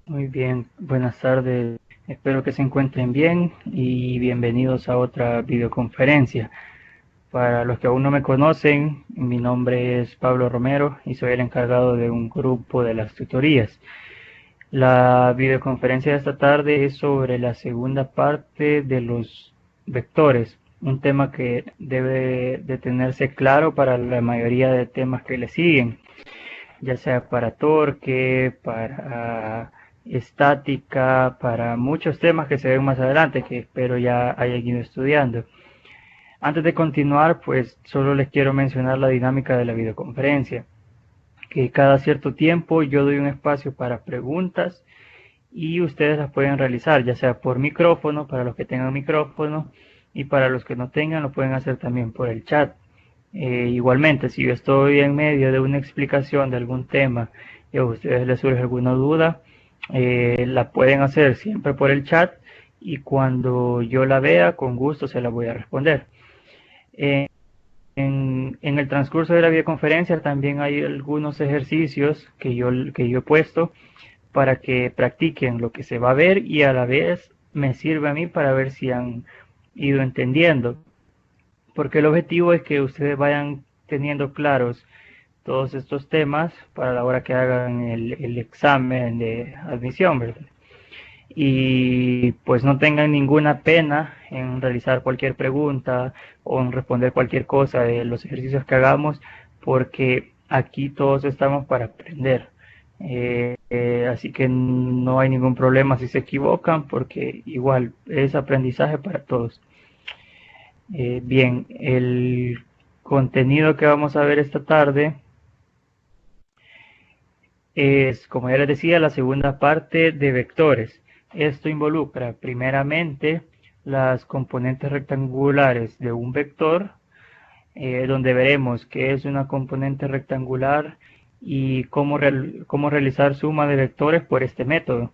Muy bien, buenas tardes. Espero que se encuentren bien y bienvenidos a otra videoconferencia. Para los que aún no me conocen, mi nombre es Pablo Romero y soy el encargado de un grupo de las tutorías. La videoconferencia de esta tarde es sobre la segunda parte de los vectores, un tema que debe de tenerse claro para la mayoría de temas que le siguen, ya sea para torque, para estática, para muchos temas que se ven más adelante, que espero ya hayan ido estudiando. Antes de continuar, pues solo les quiero mencionar la dinámica de la videoconferencia, que cada cierto tiempo yo doy un espacio para preguntas y ustedes las pueden realizar, ya sea por micrófono, para los que tengan micrófono, y para los que no tengan, lo pueden hacer también por el chat. Igualmente, si yo estoy en medio de una explicación de algún tema y a ustedes les surge alguna duda, la pueden hacer siempre por el chat y cuando yo la vea, con gusto se la voy a responder. Eh, en el transcurso de la videoconferencia también hay algunos ejercicios que yo he puesto para que practiquen lo que se va a ver y a la vez me sirve a mí para ver si han ido entendiendo, porque el objetivo es que ustedes vayan teniendo claros todos estos temas para la hora que hagan el examen de admisión, ¿verdad? Y pues no tengan ninguna pena en realizar cualquier pregunta o en responder cualquier cosa de los ejercicios que hagamos, porque aquí todos estamos para aprender. Así que no hay ningún problema si se equivocan, porque igual es aprendizaje para todos. Bien, el contenido que vamos a ver esta tarde es, como ya les decía, la segunda parte de vectores. Esto involucra primeramente las componentes rectangulares de un vector, donde veremos qué es una componente rectangular y cómo realizar suma de vectores por este método.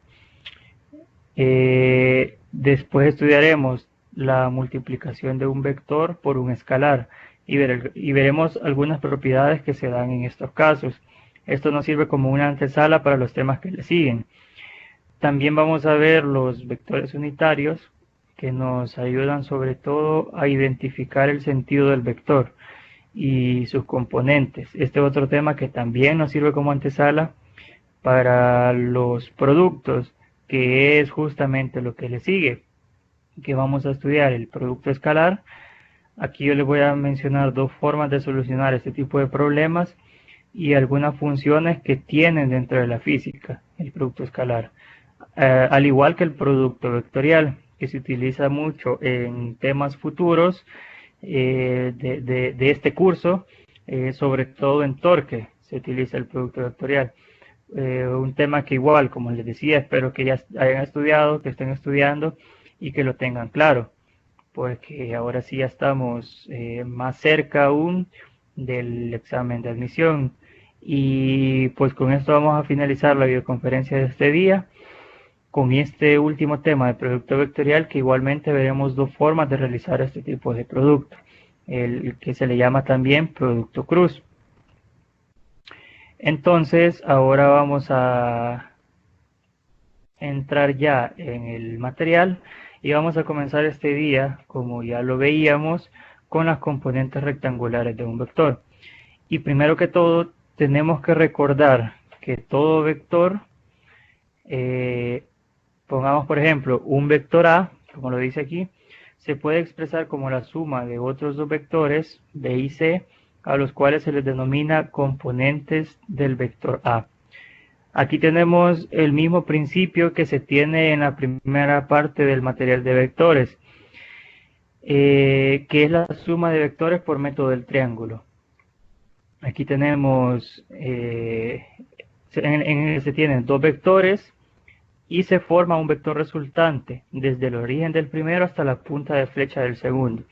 Después estudiaremos la multiplicación de un vector por un escalar y veremos algunas propiedades que se dan en estos casos. Esto nos sirve como una antesala para los temas que le siguen. También vamos a ver los vectores unitarios que nos ayudan sobre todo a identificar el sentido del vector y sus componentes. Este es otro tema que también nos sirve como antesala para los productos, que es justamente lo que le sigue, que vamos a estudiar el producto escalar. Aquí yo les voy a mencionar dos formas de solucionar este tipo de problemas y algunas funciones que tienen dentro de la física el producto escalar. Al igual que el producto vectorial, que se utiliza mucho en temas futuros de este curso, sobre todo en torque se utiliza el producto vectorial. Un tema que igual, como les decía, espero que ya hayan estudiado, que estén estudiando y que lo tengan claro, porque ahora sí ya estamos más cerca aún del examen de admisión. Y pues con esto vamos a finalizar la videoconferencia de este día con este último tema de producto vectorial, que igualmente veremos dos formas de realizar este tipo de producto, el que se le llama también producto cruz. Entonces ahora vamos a entrar ya en el material y vamos a comenzar este día, como ya lo veíamos, con las componentes rectangulares de un vector. Y primero que todo tenemos que recordar que todo vector, eh, pongamos por ejemplo un vector A, como lo dice aquí, se puede expresar como la suma de otros dos vectores B y C, a los cuales se les denomina componentes del vector A. Aquí tenemos el mismo principio que se tiene en la primera parte del material de vectores, que es la suma de vectores por método del triángulo. Aquí tenemos, se tienen dos vectores y se forma un vector resultante desde el origen del primero hasta la punta de flecha del segundo.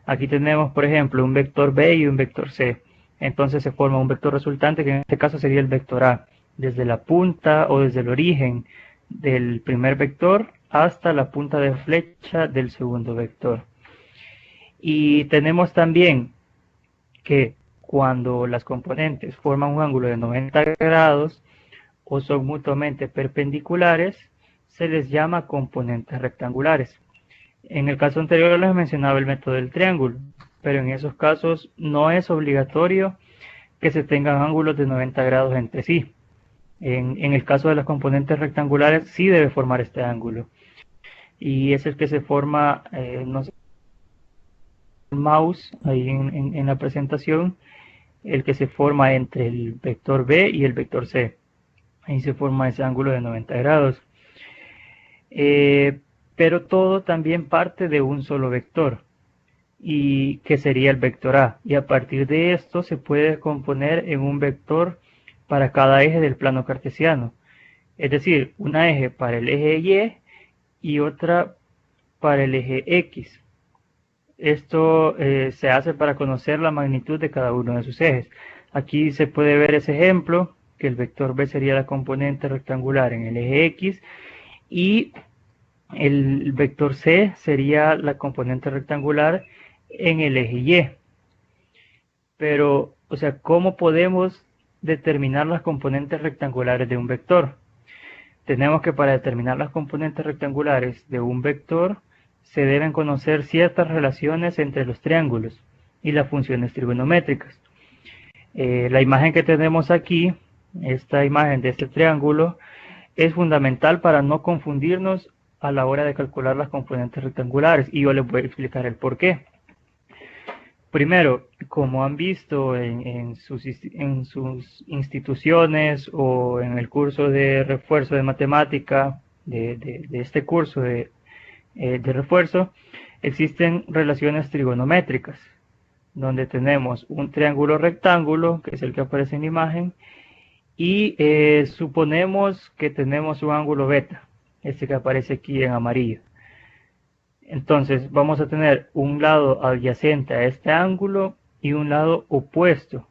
Aquí tenemos, por ejemplo, un vector B y un vector C. Entonces se forma un vector resultante que en este caso sería el vector A, desde la punta o desde el origen del primer vector hasta la punta de flecha del segundo vector. Y tenemos también que cuando las componentes forman un ángulo de 90 grados, o son mutuamente perpendiculares, se les llama componentes rectangulares. En el caso anterior les mencionaba el método del triángulo, pero en esos casos no es obligatorio que se tengan ángulos de 90 grados entre sí. En el caso de las componentes rectangulares sí debe formar este ángulo. Y es el que se forma, no sé, el mouse ahí en la presentación, el que se forma entre el vector B y el vector C. Ahí se forma ese ángulo de 90 grados. Pero todo también parte de un solo vector, y que sería el vector A. Y a partir de esto se puede componer en un vector para cada eje del plano cartesiano. Es decir, una eje para el eje Y y otra para el eje X. Esto se hace para conocer la magnitud de cada uno de sus ejes. Aquí se puede ver ese ejemplo, que el vector B sería la componente rectangular en el eje X y el vector C sería la componente rectangular en el eje Y. Pero, o sea, ¿cómo podemos determinar las componentes rectangulares de un vector? Tenemos que para determinar las componentes rectangulares de un vector se deben conocer ciertas relaciones entre los triángulos y las funciones trigonométricas. La imagen que tenemos aquí, esta imagen de este triángulo, es fundamental para no confundirnos a la hora de calcular las componentes rectangulares, y yo les voy a explicar el por qué. Primero, como han visto en sus instituciones o en el curso de refuerzo de matemática de este curso de refuerzo, existen relaciones trigonométricas, donde tenemos un triángulo rectángulo, que es el que aparece en la imagen, y suponemos que tenemos un ángulo beta, este que aparece aquí en amarillo. Entonces vamos a tener un lado adyacente a este ángulo y un lado opuesto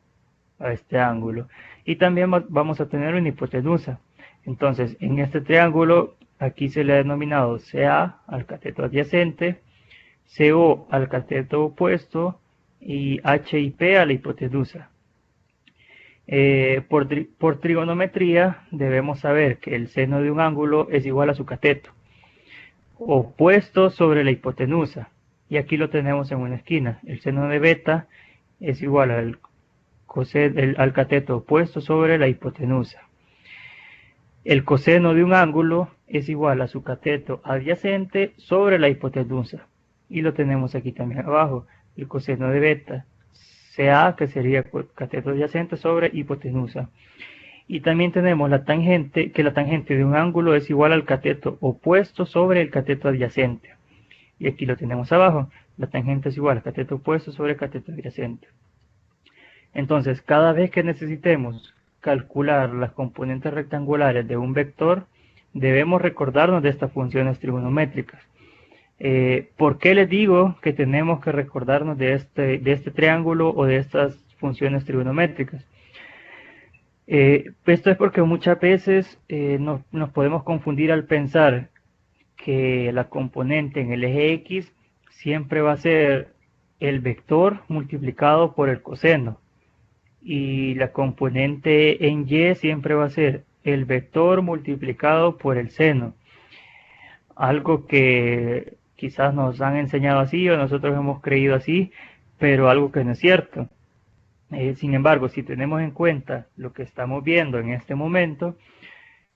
a este ángulo. Y también vamos a tener una hipotenusa. Entonces en este triángulo aquí se le ha denominado CA al cateto adyacente, CO al cateto opuesto y H y P a la hipotenusa. Por trigonometría debemos saber que el seno de un ángulo es igual a su cateto opuesto sobre la hipotenusa, y aquí lo tenemos en una esquina. El seno de beta es igual al cateto opuesto sobre la hipotenusa. El coseno de un ángulo es igual a su cateto adyacente sobre la hipotenusa, y lo tenemos aquí también abajo. El coseno de beta, CA, que sería cateto adyacente sobre hipotenusa. Y también tenemos la tangente, que la tangente de un ángulo es igual al cateto opuesto sobre el cateto adyacente. Y aquí lo tenemos abajo. La tangente es igual al cateto opuesto sobre el cateto adyacente. Entonces, cada vez que necesitemos calcular las componentes rectangulares de un vector, debemos recordarnos de estas funciones trigonométricas. ¿Por qué les digo que tenemos que recordarnos de este triángulo o de estas funciones trigonométricas? Esto es porque muchas veces nos podemos confundir al pensar que la componente en el eje X siempre va a ser el vector multiplicado por el coseno, y la componente en Y siempre va a ser el vector multiplicado por el seno. Algo que quizás nos han enseñado así o nosotros hemos creído así, pero algo que no es cierto. Sin embargo, si tenemos en cuenta lo que estamos viendo en este momento,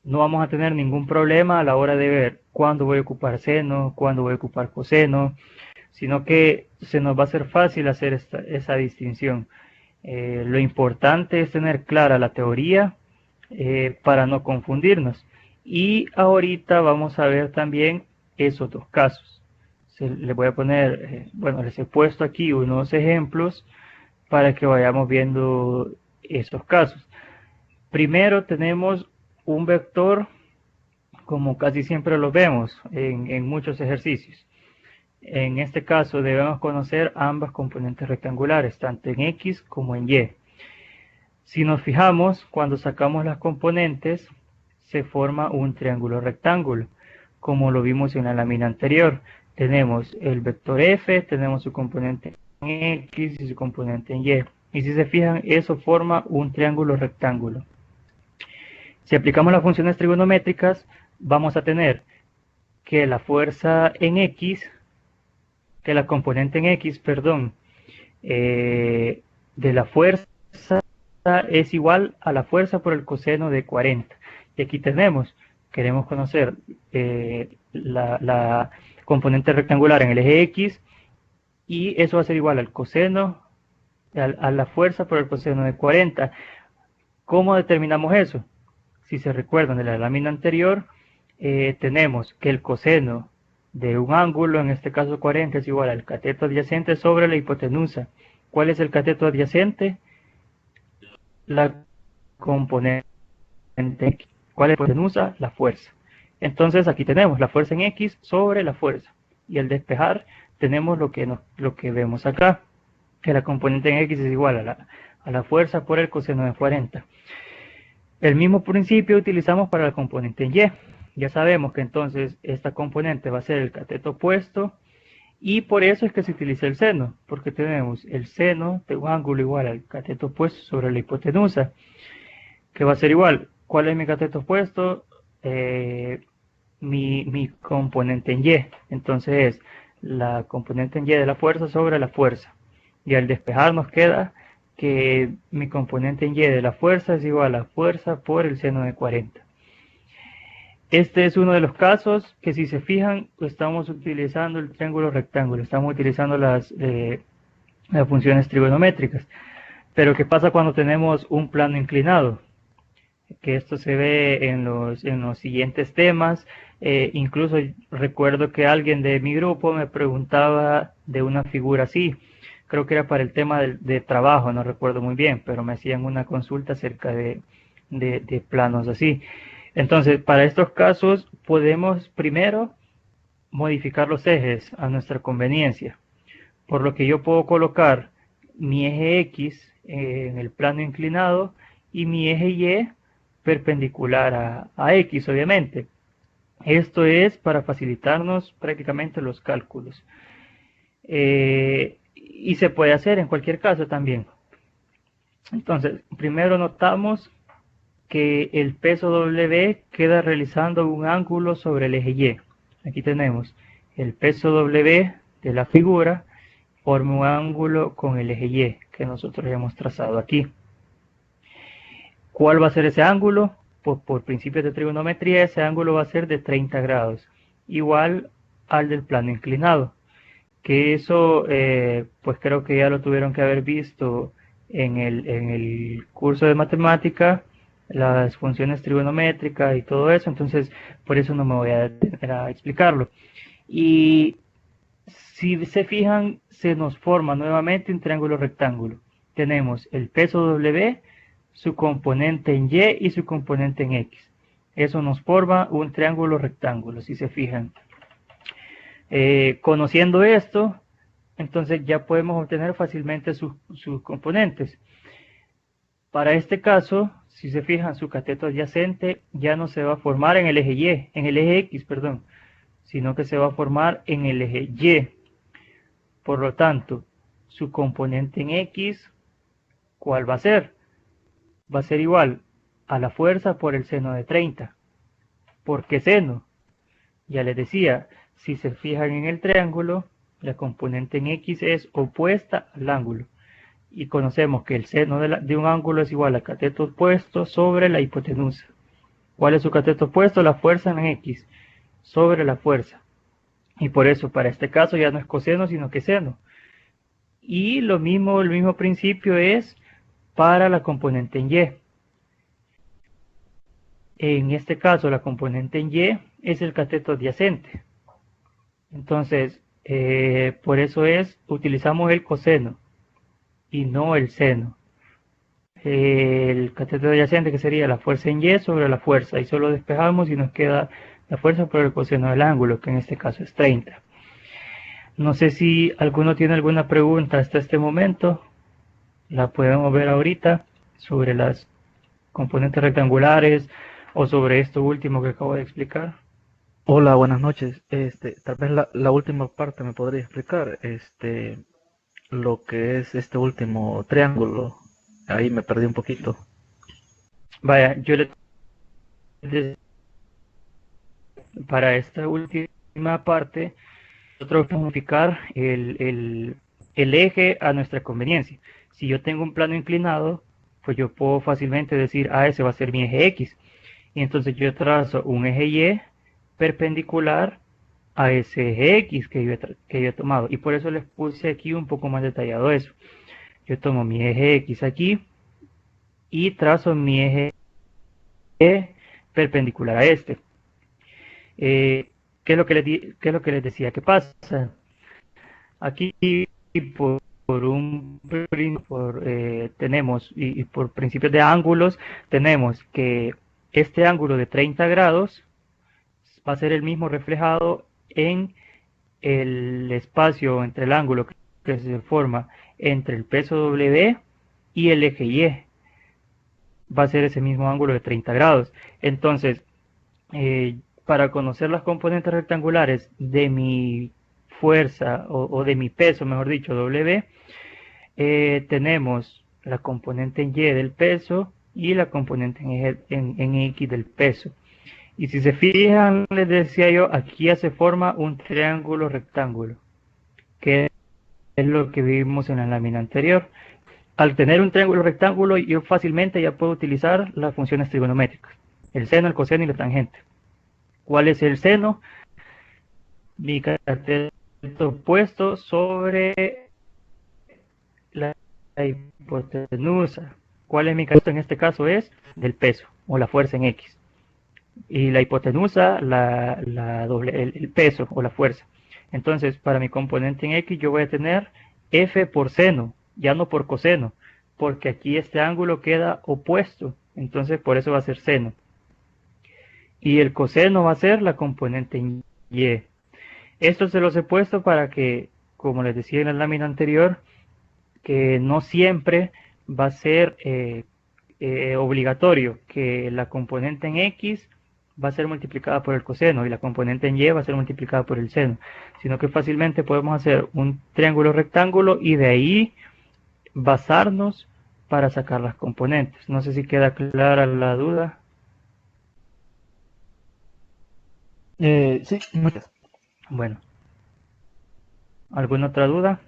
no vamos a tener ningún problema a la hora de ver cuándo voy a ocupar seno, cuándo voy a ocupar coseno, sino que se nos va a hacer fácil hacer esa distinción. Lo importante es tener clara la teoría para no confundirnos. Y ahorita vamos a ver también esos dos casos. Les voy a poner, bueno, les he puesto aquí unos ejemplos para que vayamos viendo estos casos. Primero tenemos un vector, como casi siempre lo vemos en muchos ejercicios. En este caso debemos conocer ambas componentes rectangulares, tanto en X como en Y. Si nos fijamos, cuando sacamos las componentes, se forma un triángulo rectángulo, como lo vimos en la lámina anterior. Tenemos el vector F, tenemos su componente en X y su componente en Y. Y si se fijan, eso forma un triángulo rectángulo. Si aplicamos las funciones trigonométricas, vamos a tener que la fuerza en X, que la componente en X, perdón, de la fuerza es igual a la fuerza por el coseno de 40. Y aquí queremos conocer la componente rectangular en el eje X, y eso va a ser igual al coseno, a la fuerza por el coseno de 40. ¿Cómo determinamos eso? Si se recuerdan de la lámina anterior, tenemos que el coseno de un ángulo, en este caso 40, es igual al cateto adyacente sobre la hipotenusa. ¿Cuál es el cateto adyacente? La componente X. ¿Cuál es la hipotenusa? La fuerza. Entonces aquí tenemos la fuerza en X sobre la fuerza. Y al despejar tenemos lo que vemos acá, que la componente en X es igual a la fuerza por el coseno de 40. El mismo principio utilizamos para la componente en Y. Ya sabemos que entonces esta componente va a ser el cateto opuesto, y por eso es que se utiliza el seno, porque tenemos el seno de un ángulo igual al cateto opuesto sobre la hipotenusa, que va a ser igual. ¿Cuál es mi cateto opuesto? Mi componente en Y. Entonces es la componente en Y de la fuerza sobre la fuerza. Y al despejar nos queda que mi componente en Y de la fuerza es igual a la fuerza por el seno de 40. Este es uno de los casos que, si se fijan, estamos utilizando el triángulo rectángulo, estamos utilizando las funciones trigonométricas. Pero ¿qué pasa cuando tenemos un plano inclinado? Que esto se ve en los siguientes temas. Incluso recuerdo que alguien de mi grupo me preguntaba de una figura así. Creo que era para el tema de trabajo, no recuerdo muy bien, pero me hacían una consulta acerca de planos así. Entonces, para estos casos podemos primero modificar los ejes a nuestra conveniencia, por lo que yo puedo colocar mi eje X en el plano inclinado y mi eje Y perpendicular a X, obviamente. Esto es para facilitarnos prácticamente los cálculos. Y se puede hacer en cualquier caso también. Entonces, primero notamos que el peso W queda realizando un ángulo sobre el eje Y. Aquí tenemos el peso W de la figura forma un ángulo con el eje Y que nosotros hemos trazado aquí. ¿Cuál va a ser ese ángulo? Pues por principios de trigonometría, ese ángulo va a ser de 30 grados, igual al del plano inclinado. Que eso, pues creo que ya lo tuvieron que haber visto en el curso de matemática, las funciones trigonométricas y todo eso, entonces por eso no me voy a detener a explicarlo. Y si se fijan, se nos forma nuevamente un triángulo rectángulo. Tenemos el peso W, su componente en Y y su componente en X. Eso nos forma un triángulo rectángulo, si se fijan. Conociendo esto, entonces ya podemos obtener fácilmente sus componentes. Para este caso, si se fijan, su cateto adyacente ya no se va a formar en el eje Y, en el eje X, perdón, sino que se va a formar en el eje Y. Por lo tanto, su componente en X, ¿cuál va a ser? Va a ser igual a la fuerza por el seno de 30. ¿Por qué seno? Ya les decía, si se fijan en el triángulo, la componente en X es opuesta al ángulo. Y conocemos que el seno de un ángulo es igual al cateto opuesto sobre la hipotenusa. ¿Cuál es su cateto opuesto? La fuerza en X sobre la fuerza. Y por eso, para este caso ya no es coseno, sino que seno. Y el mismo principio es para la componente en Y. En este caso, la componente en Y es el cateto adyacente. Entonces, por eso utilizamos el coseno y no el seno. El cateto adyacente, que sería la fuerza en Y sobre la fuerza, y solo despejamos y nos queda la fuerza por el coseno del ángulo, que en este caso es 30. No sé si alguno tiene alguna pregunta hasta este momento. La podemos ver ahorita sobre las componentes rectangulares o sobre esto último que acabo de explicar. Hola, buenas noches. Tal vez la última parte me podría explicar, lo que es este último triángulo. Ahí me perdí un poquito. Vaya, yo le para esta última parte, nosotros podemos modificar el eje a nuestra conveniencia. Si yo tengo un plano inclinado, pues yo puedo fácilmente decir, ese va a ser mi eje X. Y entonces yo trazo un eje Y perpendicular a ese eje X que yo he tomado. Y por eso les puse aquí un poco más detallado eso. Yo tomo mi eje X aquí y trazo mi eje Y perpendicular a este. ¿Qué es lo que les decía que pasa? Aquí tenemos, y por principios de ángulos, tenemos que este ángulo de 30 grados va a ser el mismo reflejado en el espacio entre el ángulo que se forma entre el peso W y el eje Y. Va a ser ese mismo ángulo de 30 grados. Entonces, para conocer las componentes rectangulares de mi fuerza o de mi peso, mejor dicho, W, tenemos la componente en Y del peso y la componente en X del peso. Y si se fijan, les decía yo, aquí ya se forma un triángulo rectángulo, que es lo que vimos en la lámina anterior. Al tener un triángulo rectángulo, yo fácilmente ya puedo utilizar las funciones trigonométricas, el seno, el coseno y la tangente. ¿Cuál es el seno? Mi cateto opuesto sobre la hipotenusa. ¿Cuál es mi cateto en este caso? Es del peso o la fuerza en X. Y la hipotenusa, el peso o la fuerza. Entonces, para mi componente en X yo voy a tener F por seno, ya no por coseno, porque aquí este ángulo queda opuesto. Entonces, por eso va a ser seno. Y el coseno va a ser la componente en Y. Esto se los he puesto para que, como les decía en la lámina anterior, que no siempre va a ser obligatorio que la componente en X va a ser multiplicada por el coseno y la componente en Y va a ser multiplicada por el seno, sino que fácilmente podemos hacer un triángulo rectángulo y de ahí basarnos para sacar las componentes. No sé si queda clara la duda. Sí, muchas. Bueno, ¿alguna otra duda?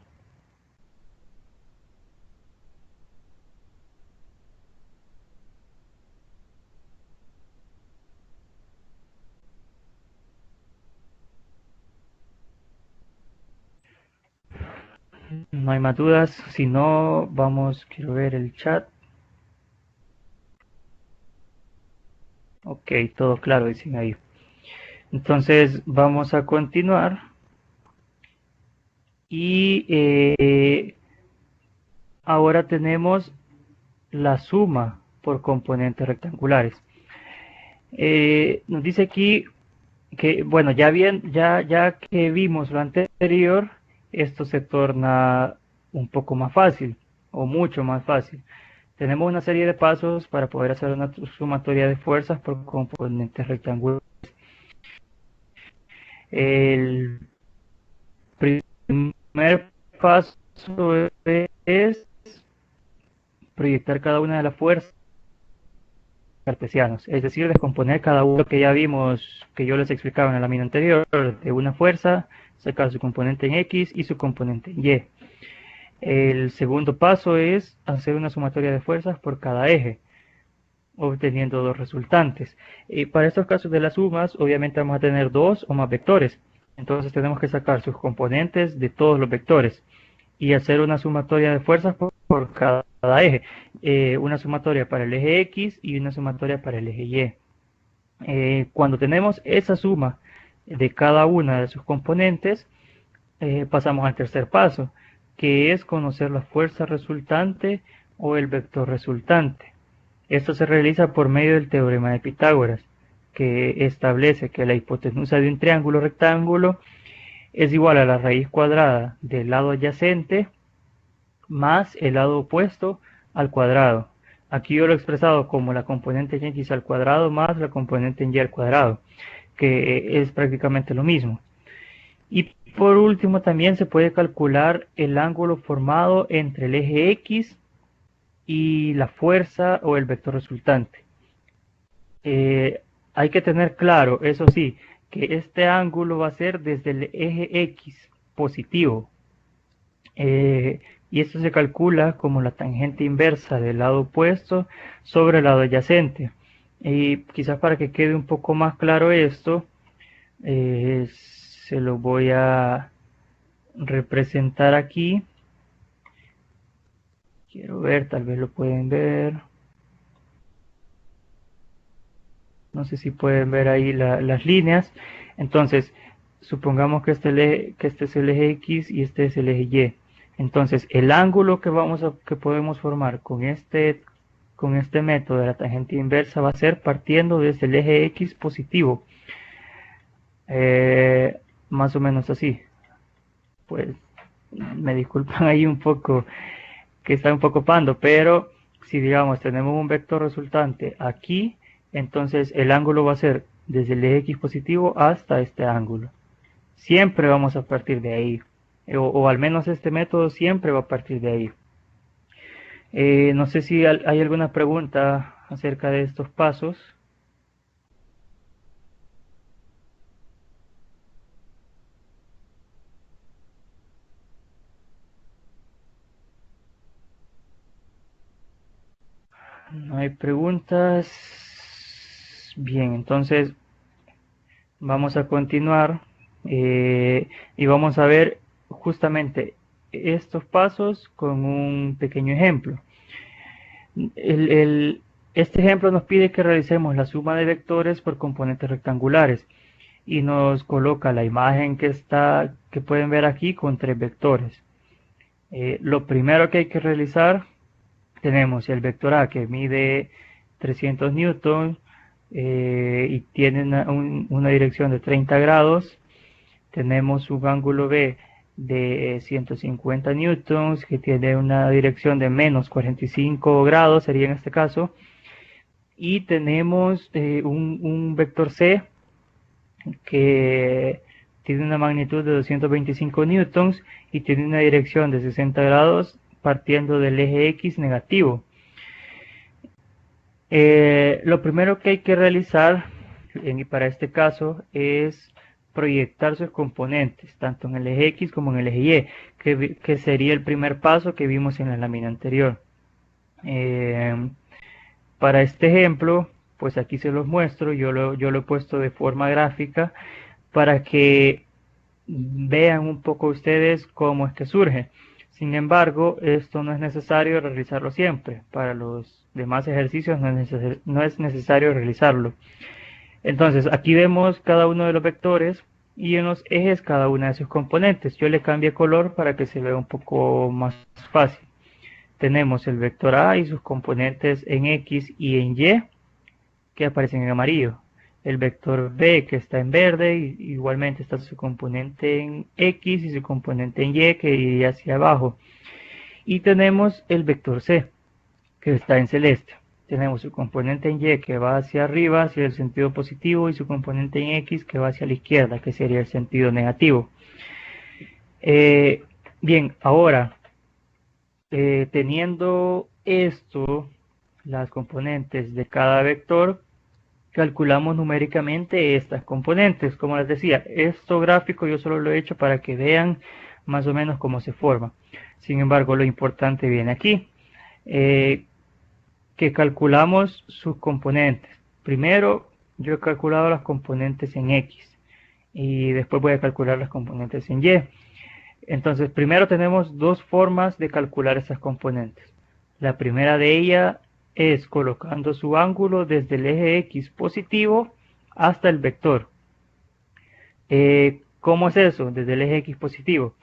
No hay más dudas. Si no, quiero ver el chat. Ok, todo claro, dicen ahí. Entonces vamos a continuar. Y ahora tenemos la suma por componentes rectangulares. Nos dice aquí que, bueno, ya que vimos lo anterior, esto se torna un poco más fácil, o mucho más fácil. Tenemos una serie de pasos para poder hacer una sumatoria de fuerzas por componentes rectangulares. El primer paso es proyectar cada una de las fuerzas cartesianos, es decir, descomponer cada uno que ya vimos, que yo les explicaba en la lámina anterior, de una fuerza, sacar su componente en X y su componente en Y. El segundo paso es hacer una sumatoria de fuerzas por cada eje, obteniendo dos resultantes. Para estos casos de las sumas, obviamente vamos a tener dos o más vectores, entonces tenemos que sacar sus componentes de todos los vectores y hacer una sumatoria de fuerzas por cada eje. Una sumatoria para el eje X y una sumatoria para el eje Y. Cuando tenemos esa suma de cada una de sus componentes, pasamos al tercer paso, que es conocer la fuerza resultante o el vector resultante. Esto se realiza por medio del teorema de Pitágoras, que establece que la hipotenusa de un triángulo rectángulo es igual a la raíz cuadrada del lado adyacente más el lado opuesto al cuadrado. Aquí yo lo he expresado como la componente en X al cuadrado más la componente en Y al cuadrado, que es prácticamente lo mismo. Y por último también se puede calcular el ángulo formado entre el eje X y la fuerza o el vector resultante. hay que tener claro, eso sí, que este ángulo va a ser desde el eje X positivo. Y esto se calcula como la tangente inversa del lado opuesto sobre el lado adyacente. Y quizás para que quede un poco más claro esto, se lo voy a representar aquí. Quiero ver, tal vez lo pueden ver. No sé si pueden ver ahí las líneas. Entonces, supongamos que que este es el eje X y este es el eje Y. Entonces, el ángulo que podemos formar con este método de la tangente inversa va a ser partiendo desde el eje X positivo. Más o menos así. Pues me disculpan ahí un poco que está un poco pando, pero si digamos tenemos un vector resultante aquí, entonces el ángulo va a ser desde el eje X positivo hasta este ángulo. Siempre vamos a partir de ahí, o al menos este método siempre va a partir de ahí. No sé si hay alguna pregunta acerca de estos pasos. No hay preguntas. Bien, entonces vamos a continuar y vamos a ver justamente estos pasos con un pequeño ejemplo. Este ejemplo nos pide que realicemos la suma de vectores por componentes rectangulares y nos coloca la imagen que pueden ver aquí con 3 vectores. Lo primero que hay que realizar, tenemos el vector A que mide 300 newtons y tiene una dirección de 30 grados. Tenemos un ángulo B de 150 newtons que tiene una dirección de menos 45 grados, sería en este caso. Y tenemos un vector C que tiene una magnitud de 225 newtons y tiene una dirección de 60 grados partiendo del eje X negativo. Lo primero que hay que realizar para este caso es proyectar sus componentes, tanto en el eje X como en el eje Y, que sería el primer paso que vimos en la lámina anterior. Para este ejemplo, pues aquí se los muestro, yo lo he puesto de forma gráfica para que vean un poco ustedes cómo es que surge. Sin embargo, esto no es necesario realizarlo siempre. Para los demás ejercicios no es necesario realizarlo. Entonces, aquí vemos cada uno de los vectores y en los ejes cada una de sus componentes. Yo le cambié color para que se vea un poco más fácil. Tenemos el vector A y sus componentes en X y en Y que aparecen en amarillo. El vector B que está en verde, y igualmente está su componente en X y su componente en Y que iría hacia abajo. Y tenemos el vector C que está en celeste. Tenemos su componente en Y que va hacia arriba, hacia el sentido positivo, y su componente en X que va hacia la izquierda, que sería el sentido negativo. Bien, ahora, teniendo esto, las componentes de cada vector, calculamos numéricamente estas componentes. Como les decía, esto gráfico yo solo lo he hecho para que vean más o menos cómo se forma. Sin embargo, lo importante viene aquí, que calculamos sus componentes. Primero, yo he calculado las componentes en X y después voy a calcular las componentes en Y. Entonces, primero tenemos dos formas de calcular esas componentes. La primera de ellas es colocando su ángulo desde el eje X positivo hasta el vector. ¿Cómo es eso? Desde el eje X positivo.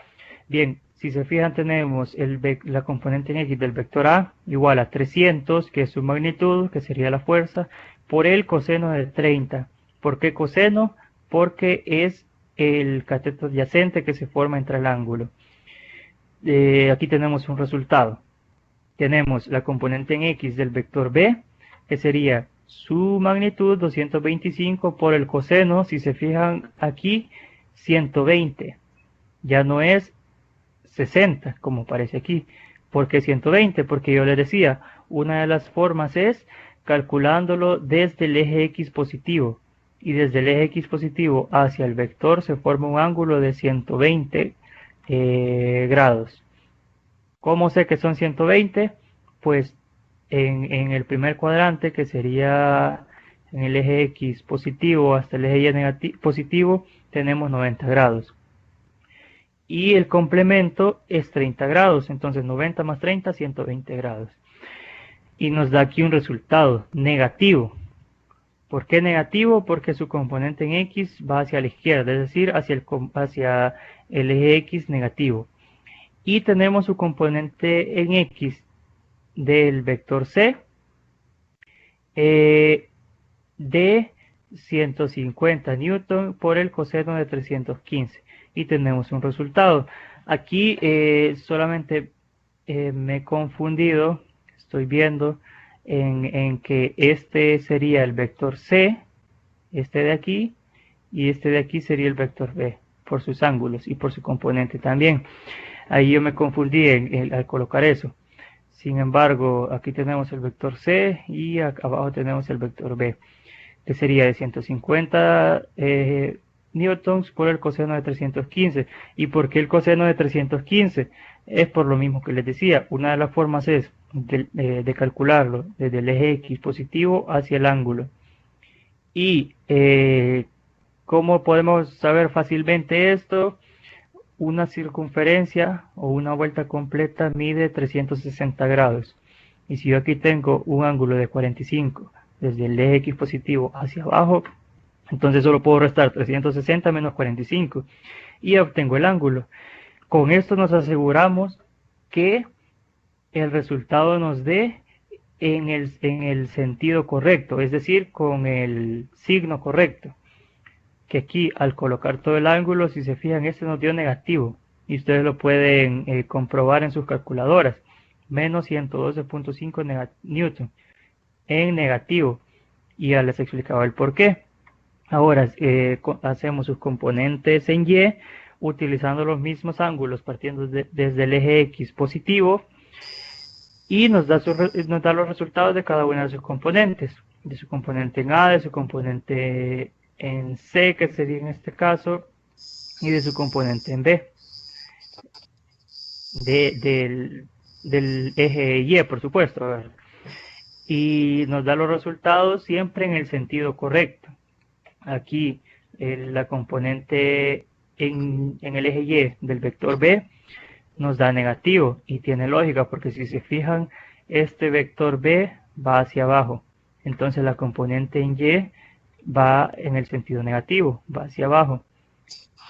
Bien, si se fijan tenemos la componente en X del vector A igual a 300, que es su magnitud, que sería la fuerza, por el coseno de 30. ¿Por qué coseno? Porque es el cateto adyacente que se forma entre el ángulo. Aquí tenemos un resultado. Tenemos la componente en X del vector B, que sería su magnitud 225 por el coseno, si se fijan aquí, 120. Ya no es 60, como aparece aquí. ¿Por qué 120? Porque yo les decía, una de las formas es calculándolo desde el eje X positivo. y desde el eje X positivo hacia el vector se forma un ángulo de 120 grados. ¿Cómo sé que son 120? Pues en el primer cuadrante, que sería en el eje X positivo hasta el eje Y positivo, tenemos 90 grados. Y el complemento es 30 grados, entonces 90 más 30, 120 grados. Y nos da aquí un resultado negativo. ¿Por qué negativo? Porque su componente en X va hacia la izquierda, es decir, hacia el eje X negativo. Y tenemos su componente en X del vector C de 150 newton por el coseno de 315. Y tenemos un resultado. Aquí solamente me he confundido, estoy viendo en que este sería el vector C, este de aquí, y este de aquí sería el vector B, por sus ángulos y por su componente también. Ahí yo me confundí al colocar eso. Sin embargo, aquí tenemos el vector C y acá abajo tenemos el vector B, que sería de 150 newtons por el coseno de 315. ¿Y por qué el coseno de 315? Es por lo mismo que les decía. Una de las formas es de calcularlo desde el eje X positivo hacia el ángulo. Y ¿cómo podemos saber fácilmente esto? Una circunferencia o una vuelta completa mide 360 grados. Y si yo aquí tengo un ángulo de 45 desde el eje X positivo hacia abajo, entonces solo puedo restar 360 menos 45 y obtengo el ángulo. Con esto nos aseguramos que el resultado nos dé en el sentido correcto, es decir, con el signo correcto. Que aquí al colocar todo el ángulo, si se fijan, este nos dio negativo y ustedes lo pueden comprobar en sus calculadoras, menos 112.5 newton en negativo, y ya les explicaba el por qué. Ahora hacemos sus componentes en Y utilizando los mismos ángulos partiendo desde el eje X positivo y nos da los resultados de cada una de sus componentes, de su componente en A, de su componente en C, que sería en este caso, y de su componente en B, del eje Y, por supuesto, y nos da los resultados siempre en el sentido correcto. Aquí la componente en el eje Y del vector B nos da negativo, y tiene lógica porque si se fijan, este vector B va hacia abajo, entonces la componente en Y va en el sentido negativo, va hacia abajo,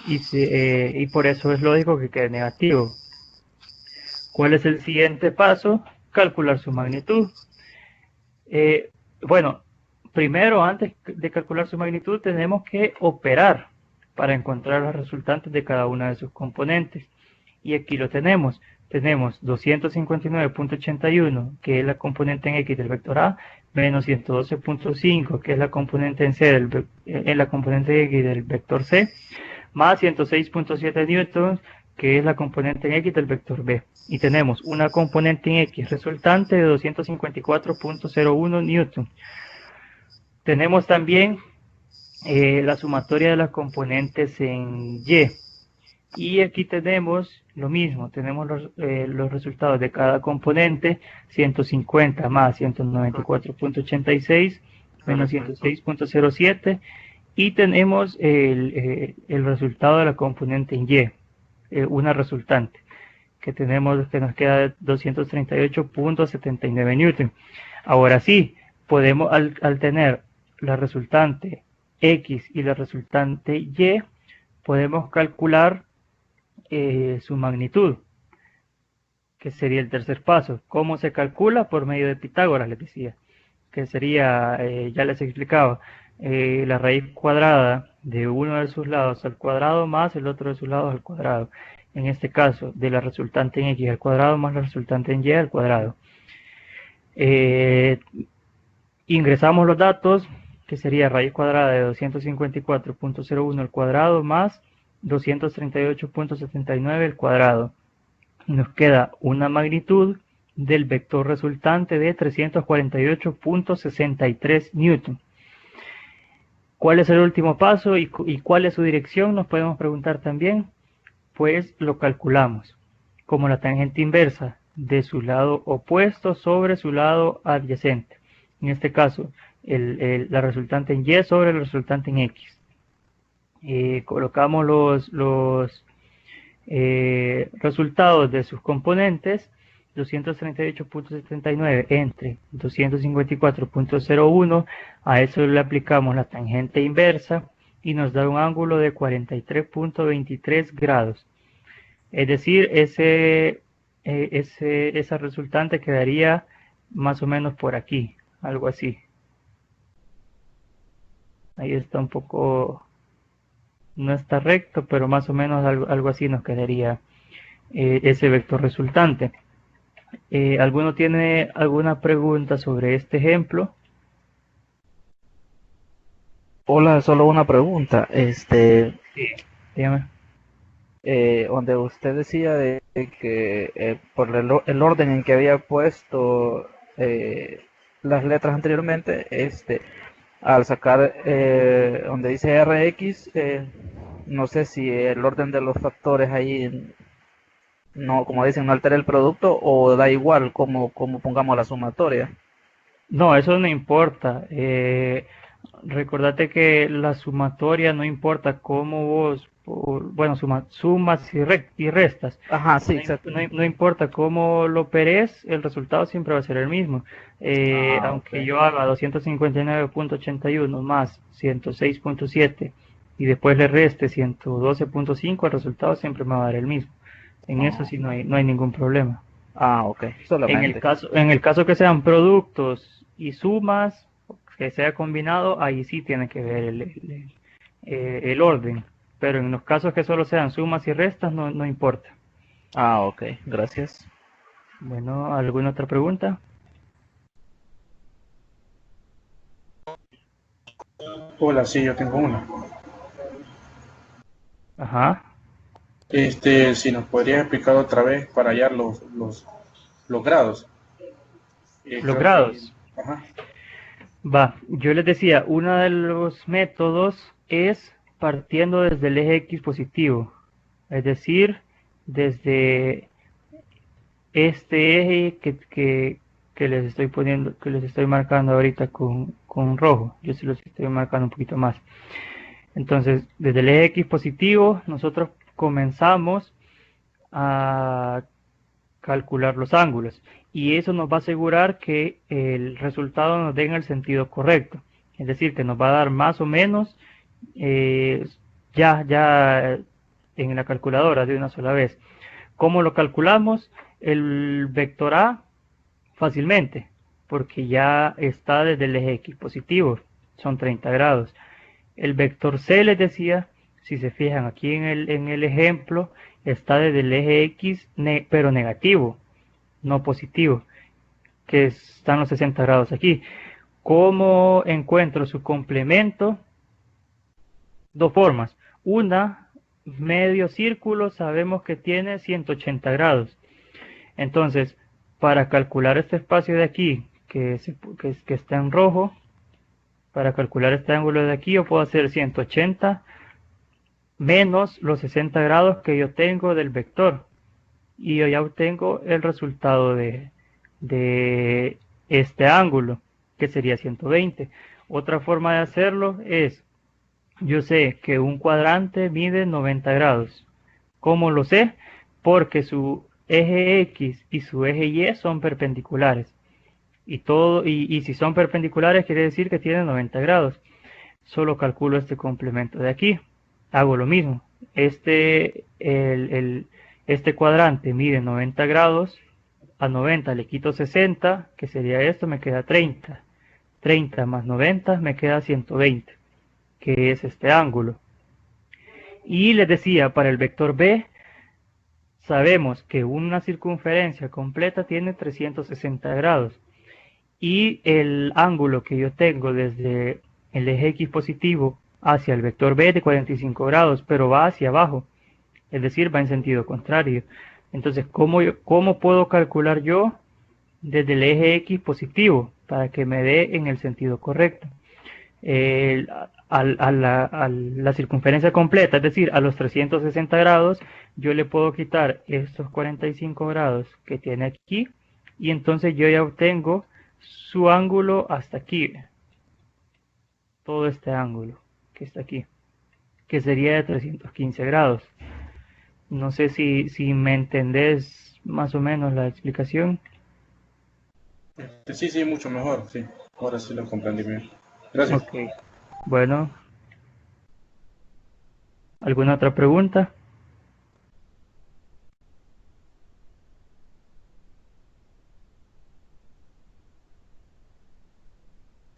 y por eso es lógico que quede negativo. ¿Cuál es el siguiente paso? Calcular su magnitud. Bueno, primero, antes de calcular su magnitud, tenemos que operar para encontrar los resultantes de cada una de sus componentes. Y aquí lo tenemos. Tenemos 259.81, que es la componente en X del vector A, menos 112.5, que es la componente en C la componente X del vector C, más 106.7 newtons, que es la componente en X del vector B. Y tenemos una componente en X resultante de 254.01 newton. Tenemos también la sumatoria de las componentes en Y. Y aquí tenemos lo mismo, tenemos los resultados de cada componente, 150 más 194.86 menos 106.07, y tenemos el resultado de la componente en Y, una resultante, que nos queda 238.79 newton. Ahora sí, podemos al tener la resultante X y la resultante Y, podemos calcular su magnitud, que sería el tercer paso. ¿Cómo se calcula? Por medio de Pitágoras, les decía, que sería, ya les explicaba, la raíz cuadrada de uno de sus lados al cuadrado más el otro de sus lados al cuadrado. En este caso, de la resultante en X al cuadrado más la resultante en Y al cuadrado. Ingresamos los datos, que sería raíz cuadrada de 254.01 al cuadrado más 238.79 al cuadrado. Nos queda una magnitud del vector resultante de 348.63 newton. ¿Cuál es el último paso y cuál es su dirección? Nos podemos preguntar también. Pues lo calculamos como la tangente inversa de su lado opuesto sobre su lado adyacente. En este caso, la resultante en Y sobre la resultante en X. Colocamos los resultados de sus componentes, 238.79 entre 254.01, a eso le aplicamos la tangente inversa y nos da un ángulo de 43.23 grados. Es decir, esa resultante quedaría más o menos por aquí, algo así. Ahí está un poco, no está recto, pero más o menos algo así nos quedaría ese vector resultante. ¿Alguno tiene alguna pregunta sobre este ejemplo? Hola, solo una pregunta. Sí, dígame. Donde usted decía de que por el orden en que había puesto las letras anteriormente, al sacar donde dice RX, no sé si el orden de los factores ahí, no, como dicen, no altera el producto o da igual como pongamos la sumatoria. No, eso no importa. Recordate que la sumatoria no importa cómo vos, bueno, sumas y restas. Ajá, sí, No, exacto. no importa cómo lo operes, el resultado siempre va a ser el mismo. Ah, ok. Aunque yo haga 259.81 más 106.7 y después le reste 112.5, el resultado siempre me va a dar el mismo. En eso Oh. sí no hay ningún problema. Ah, ok, solamente. En el caso que sean productos y sumas, que sea combinado, ahí sí tiene que ver el orden. Pero en los casos que solo sean sumas y restas, no importa. Ah, ok, gracias. Bueno, ¿alguna otra pregunta? Hola, sí, yo tengo una. Ajá. Si nos podrías explicar otra vez para hallar los grados. Los Creo que, grados. ajá, Va, yo les decía, uno de los métodos es partiendo desde el eje X positivo. Es decir, desde este eje que les estoy poniendo, que les estoy marcando ahorita con rojo. Yo se los estoy marcando un poquito más. Entonces, desde el eje X positivo, nosotros comenzamos a calcular los ángulos y eso nos va a asegurar que el resultado nos dé en el sentido correcto. Es decir, que nos va a dar más o menos eh, ya en la calculadora de una sola vez. ¿Cómo lo calculamos? El vector A fácilmente, porque ya está desde el eje X positivo, son 30 grados. El vector C, les decía, si se fijan aquí en el ejemplo, está desde el eje X, pero negativo, no positivo, que están los 60 grados aquí. ¿Cómo encuentro su complemento? Dos formas. Una, medio círculo, sabemos que tiene 180 grados. Entonces, para calcular este espacio de aquí, que está en rojo, para calcular este ángulo de aquí, yo puedo hacer 180 menos los 60 grados que yo tengo del vector. Y yo ya obtengo el resultado de este ángulo, que sería 120. Otra forma de hacerlo es, yo sé que un cuadrante mide 90 grados. ¿Cómo lo sé? Porque su eje X y su eje Y son perpendiculares. Y si son perpendiculares quiere decir que tienen 90 grados. Solo calculo este complemento de aquí. Hago lo mismo. Este cuadrante mide 90 grados. A 90 le quito 60, que sería esto, me queda 30. 30 más 90 me queda 120, que es este ángulo. Y les decía, para el vector B, sabemos que una circunferencia completa tiene 360 grados. Y el ángulo que yo tengo desde el eje X positivo hacia el vector B es de 45 grados, pero va hacia abajo, es decir, va en sentido contrario. Entonces, ¿cómo puedo calcular yo desde el eje X positivo para que me dé en el sentido correcto? a la circunferencia completa, es decir, a los 360 grados, yo le puedo quitar estos 45 grados que tiene aquí y entonces yo ya obtengo su ángulo hasta aquí, todo este ángulo que está aquí, que sería de 315 grados. No sé si me entendés más o menos la explicación. Sí, sí, mucho mejor, sí. Ahora sí lo comprendí bien. Gracias. Ok, bueno, ¿alguna otra pregunta?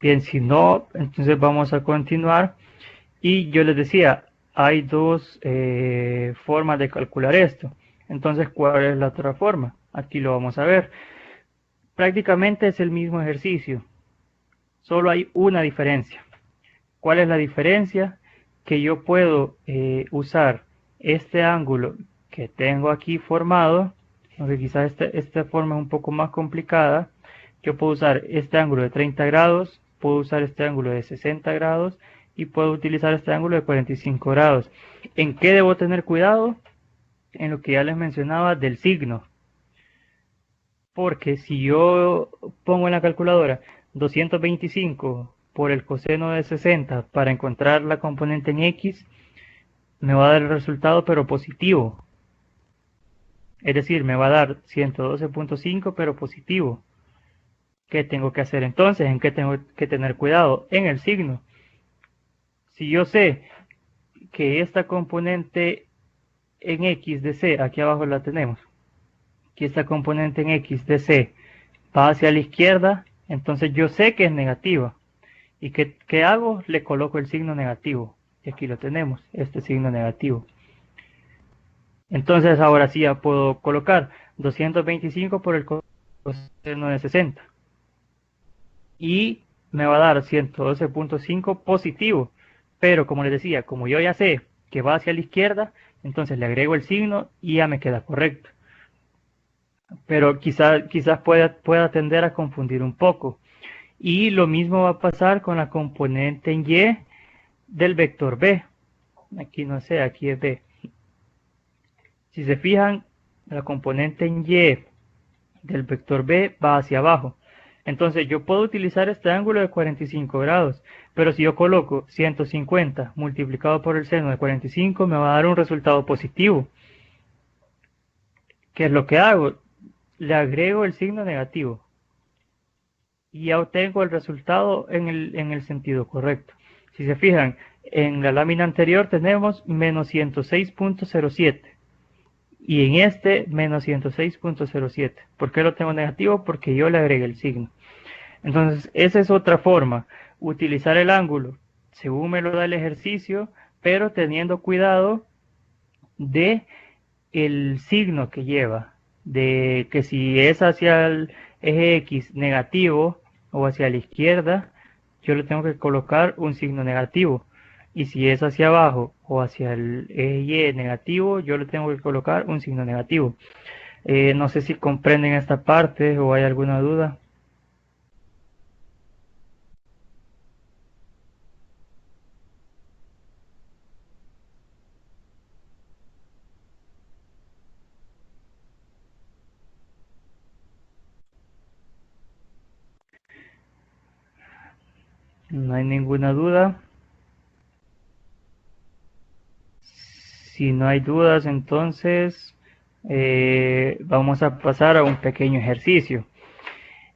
Bien, si no, entonces vamos a continuar. Y yo les decía, hay dos formas de calcular esto. Entonces, ¿cuál es la otra forma? Aquí lo vamos a ver. Prácticamente es el mismo ejercicio, solo hay una diferencia. ¿Cuál es la diferencia? Que yo puedo usar este ángulo que tengo aquí formado, aunque quizás esta forma es un poco más complicada. Yo puedo usar este ángulo de 30 grados, puedo usar este ángulo de 60 grados y puedo utilizar este ángulo de 45 grados. ¿En qué debo tener cuidado? En lo que ya les mencionaba del signo. Porque si yo pongo en la calculadora 225 por el coseno de 60 para encontrar la componente en X, me va a dar el resultado pero positivo. Es decir, me va a dar 112.5 pero positivo. ¿Qué tengo que hacer entonces? ¿En qué tengo que tener cuidado? En el signo. Si yo sé que esta componente en X de C, aquí abajo la tenemos, que esta componente en X de C va hacia la izquierda, entonces yo sé que es negativa. ¿Y qué hago? Le coloco el signo negativo. Y aquí lo tenemos, este signo negativo. Entonces ahora sí ya puedo colocar 225 por el coseno de 60. Y me va a dar 112.5 positivo. Pero como les decía, como yo ya sé que va hacia la izquierda, entonces le agrego el signo y ya me queda correcto. Pero quizás pueda tender a confundir un poco. Y lo mismo va a pasar con la componente en Y del vector B. Aquí no sé, aquí es B. Si se fijan, la componente en Y del vector B va hacia abajo. Entonces yo puedo utilizar este ángulo de 45 grados, pero si yo coloco 150 multiplicado por el seno de 45 me va a dar un resultado positivo. ¿Qué es lo que hago? Le agrego el signo negativo y ya obtengo el resultado en el sentido correcto. Si se fijan, en la lámina anterior tenemos menos 106.07 y en este menos 106.07. ¿Por qué lo tengo negativo? Porque yo le agregué el signo. Entonces, esa es otra forma, utilizar el ángulo según me lo da el ejercicio, pero teniendo cuidado de el signo que lleva, de que si es hacia el eje X negativo o hacia la izquierda, yo le tengo que colocar un signo negativo. Y si es hacia abajo o hacia el eje Y negativo, yo le tengo que colocar un signo negativo. No sé si comprenden esta parte o hay alguna duda. No hay ninguna duda. Si no hay dudas, entonces vamos a pasar a un pequeño ejercicio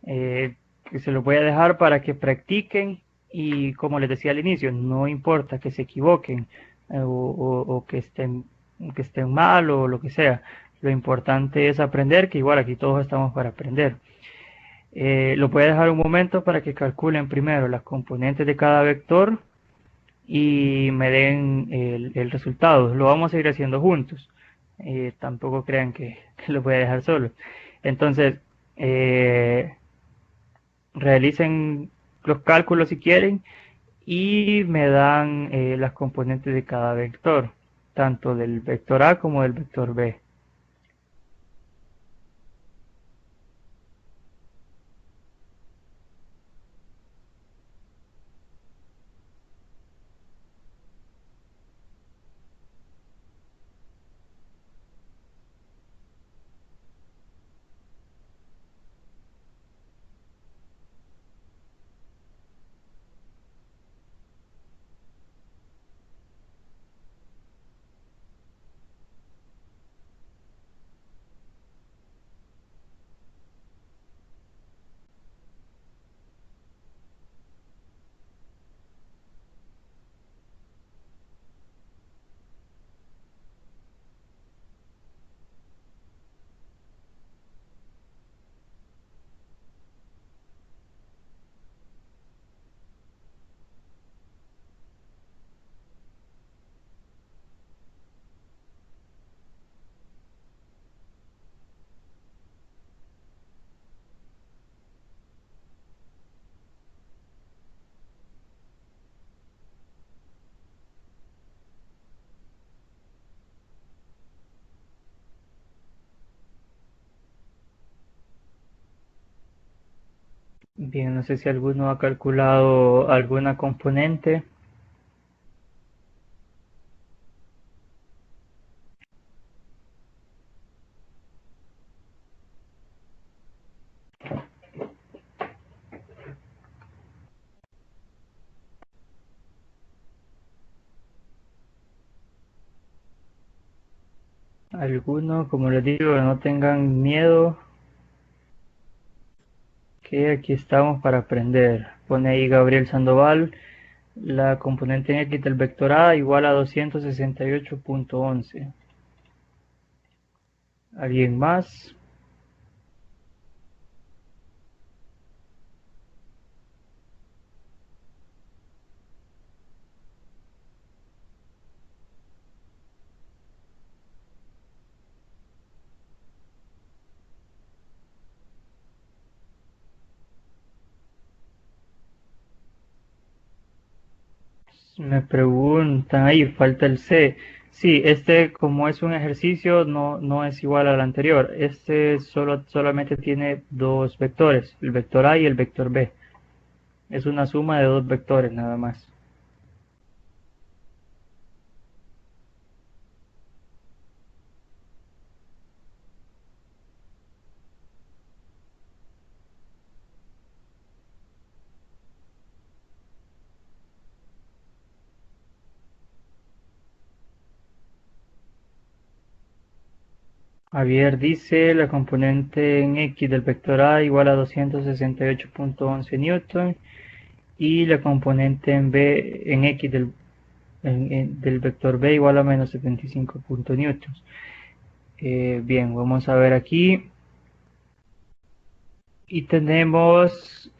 que se los voy a dejar para que practiquen y como les decía al inicio, no importa que se equivoquen o que estén mal o lo que sea. Lo importante es aprender, que igual aquí todos estamos para aprender. Lo voy a dejar un momento para que calculen primero las componentes de cada vector y me den el resultado. Lo vamos a ir haciendo juntos. Tampoco crean que lo voy a dejar solo. Entonces, realicen los cálculos si quieren y me dan las componentes de cada vector, tanto del vector A como del vector B. Bien, no sé si alguno ha calculado alguna componente. Alguno, como les digo, no tengan miedo, que aquí estamos para aprender. Pone ahí Gabriel Sandoval, la componente en X del vector A igual a 268.11. ¿Alguien más? Me preguntan ahí, falta el C. Sí, este como es un ejercicio no es igual al anterior. Este solamente tiene dos vectores, el vector A y el vector B. Es una suma de dos vectores nada más. Javier dice la componente en X del vector A igual a 268.11 newton y la componente en B en X del vector B igual a menos 75 newtons. Bien, vamos a ver aquí. Y tenemos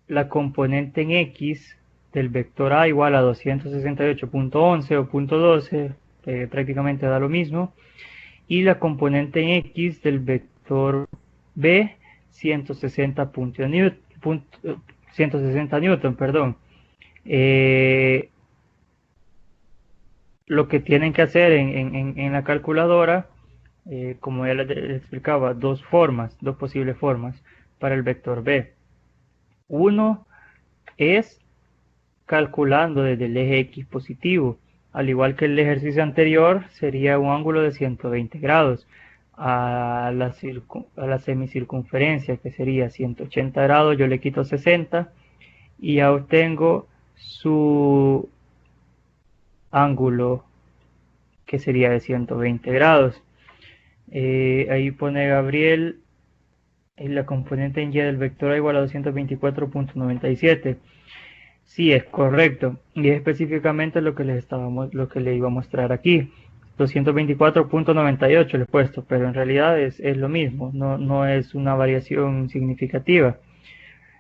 la componente en X del vector A igual a 268.11 o punto 12, prácticamente da lo mismo. Y la componente en X del vector B 160 newton, perdón. Lo que tienen que hacer en la calculadora, como ya les explicaba, dos posibles formas para el vector B. Uno es calculando desde el eje X positivo. Al igual que el ejercicio anterior, sería un ángulo de 120 grados a la semicircunferencia, que sería 180 grados. Yo le quito 60 y ya obtengo su ángulo, que sería de 120 grados. Ahí pone Gabriel la componente en Y del vector A igual a 224.97. Sí, es correcto. Y es específicamente lo que le iba a mostrar aquí. 224.98 le he puesto, pero en realidad es lo mismo, no es una variación significativa.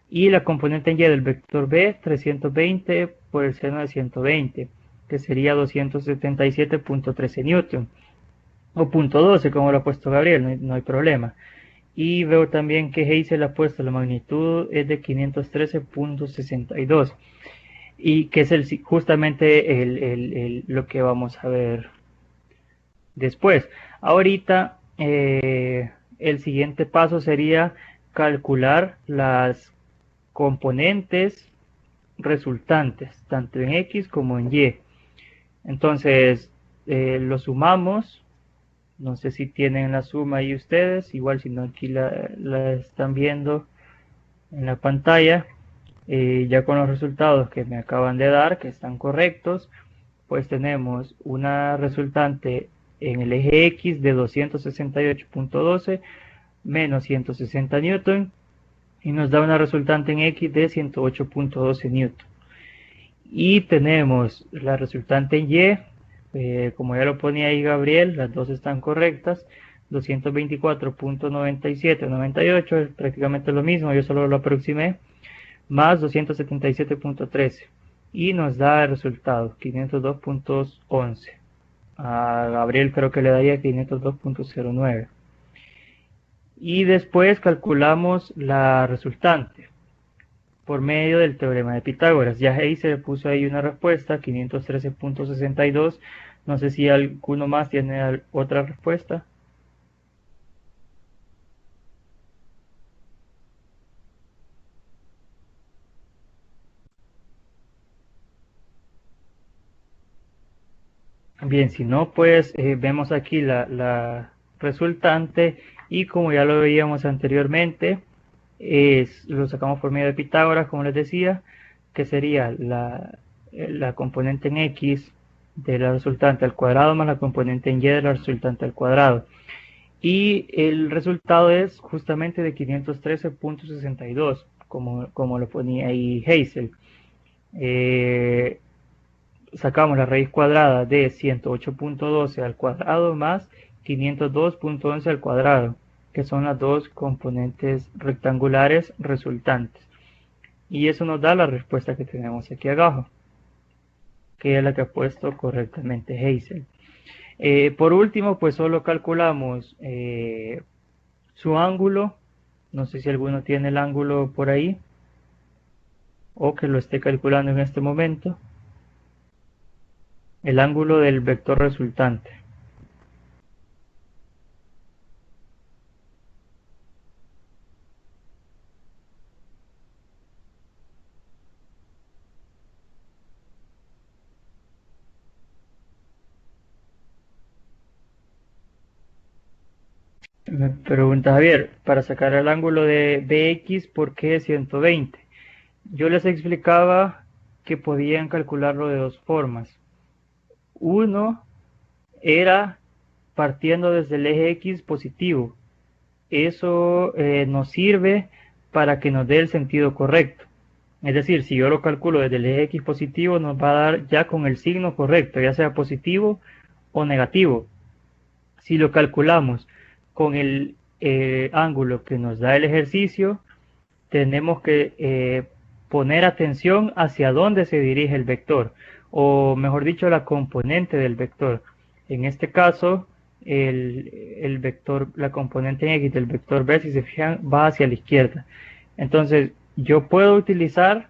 Y la componente en Y del vector B, 320 por el seno de 120, que sería 277.13 newton. O punto 12, como lo ha puesto Gabriel, no hay problema. Y veo también que Heisel ha puesto la magnitud es de 513.62 y que es justamente lo que vamos a ver después. Ahorita el siguiente paso sería calcular las componentes resultantes, tanto en X como en Y. Entonces, lo sumamos. No sé si tienen la suma ahí ustedes, igual si no aquí la están viendo en la pantalla. Ya con los resultados que me acaban de dar, que están correctos, pues tenemos una resultante en el eje X de 268.12 menos 160 newton y nos da una resultante en X de 108.12 newton. Y tenemos la resultante en Y, como ya lo ponía ahí Gabriel, las dos están correctas, 224.97, 98, es prácticamente lo mismo, yo solo lo aproximé, más 277.13 y nos da el resultado 502.11. A Gabriel creo que le daría 502.09 y después calculamos la resultante por medio del teorema de Pitágoras. Ya ahí se le puso ahí una respuesta, 513.62. No sé si alguno más tiene otra respuesta. Bien, si no, pues vemos aquí la resultante y como ya lo veíamos anteriormente, lo sacamos por medio de Pitágoras, como les decía, que sería la componente en X de la resultante al cuadrado más la componente en Y de la resultante al cuadrado. Y el resultado es justamente de 513.62, como lo ponía ahí Hazel. Sacamos la raíz cuadrada de 108.12 al cuadrado más 502.11 al cuadrado, que son las dos componentes rectangulares resultantes. Y eso nos da la respuesta que tenemos aquí abajo, que es la que ha puesto correctamente Hazel. Por último, pues solo calculamos su ángulo. No sé si alguno tiene el ángulo por ahí o que lo esté calculando en este momento. El ángulo del vector resultante. Me pregunta Javier, para sacar el ángulo de BX, ¿por qué 120? Yo les explicaba que podían calcularlo de dos formas. Uno era partiendo desde el eje X positivo. Eso nos sirve para que nos dé el sentido correcto. Es decir, si yo lo calculo desde el eje X positivo, nos va a dar ya con el signo correcto, ya sea positivo o negativo. Si lo calculamos con el ángulo que nos da el ejercicio, tenemos que poner atención hacia dónde se dirige el vector, o mejor dicho, la componente del vector. En este caso, el vector, la componente en X del vector B, si se fijan, va hacia la izquierda. Entonces, yo puedo utilizar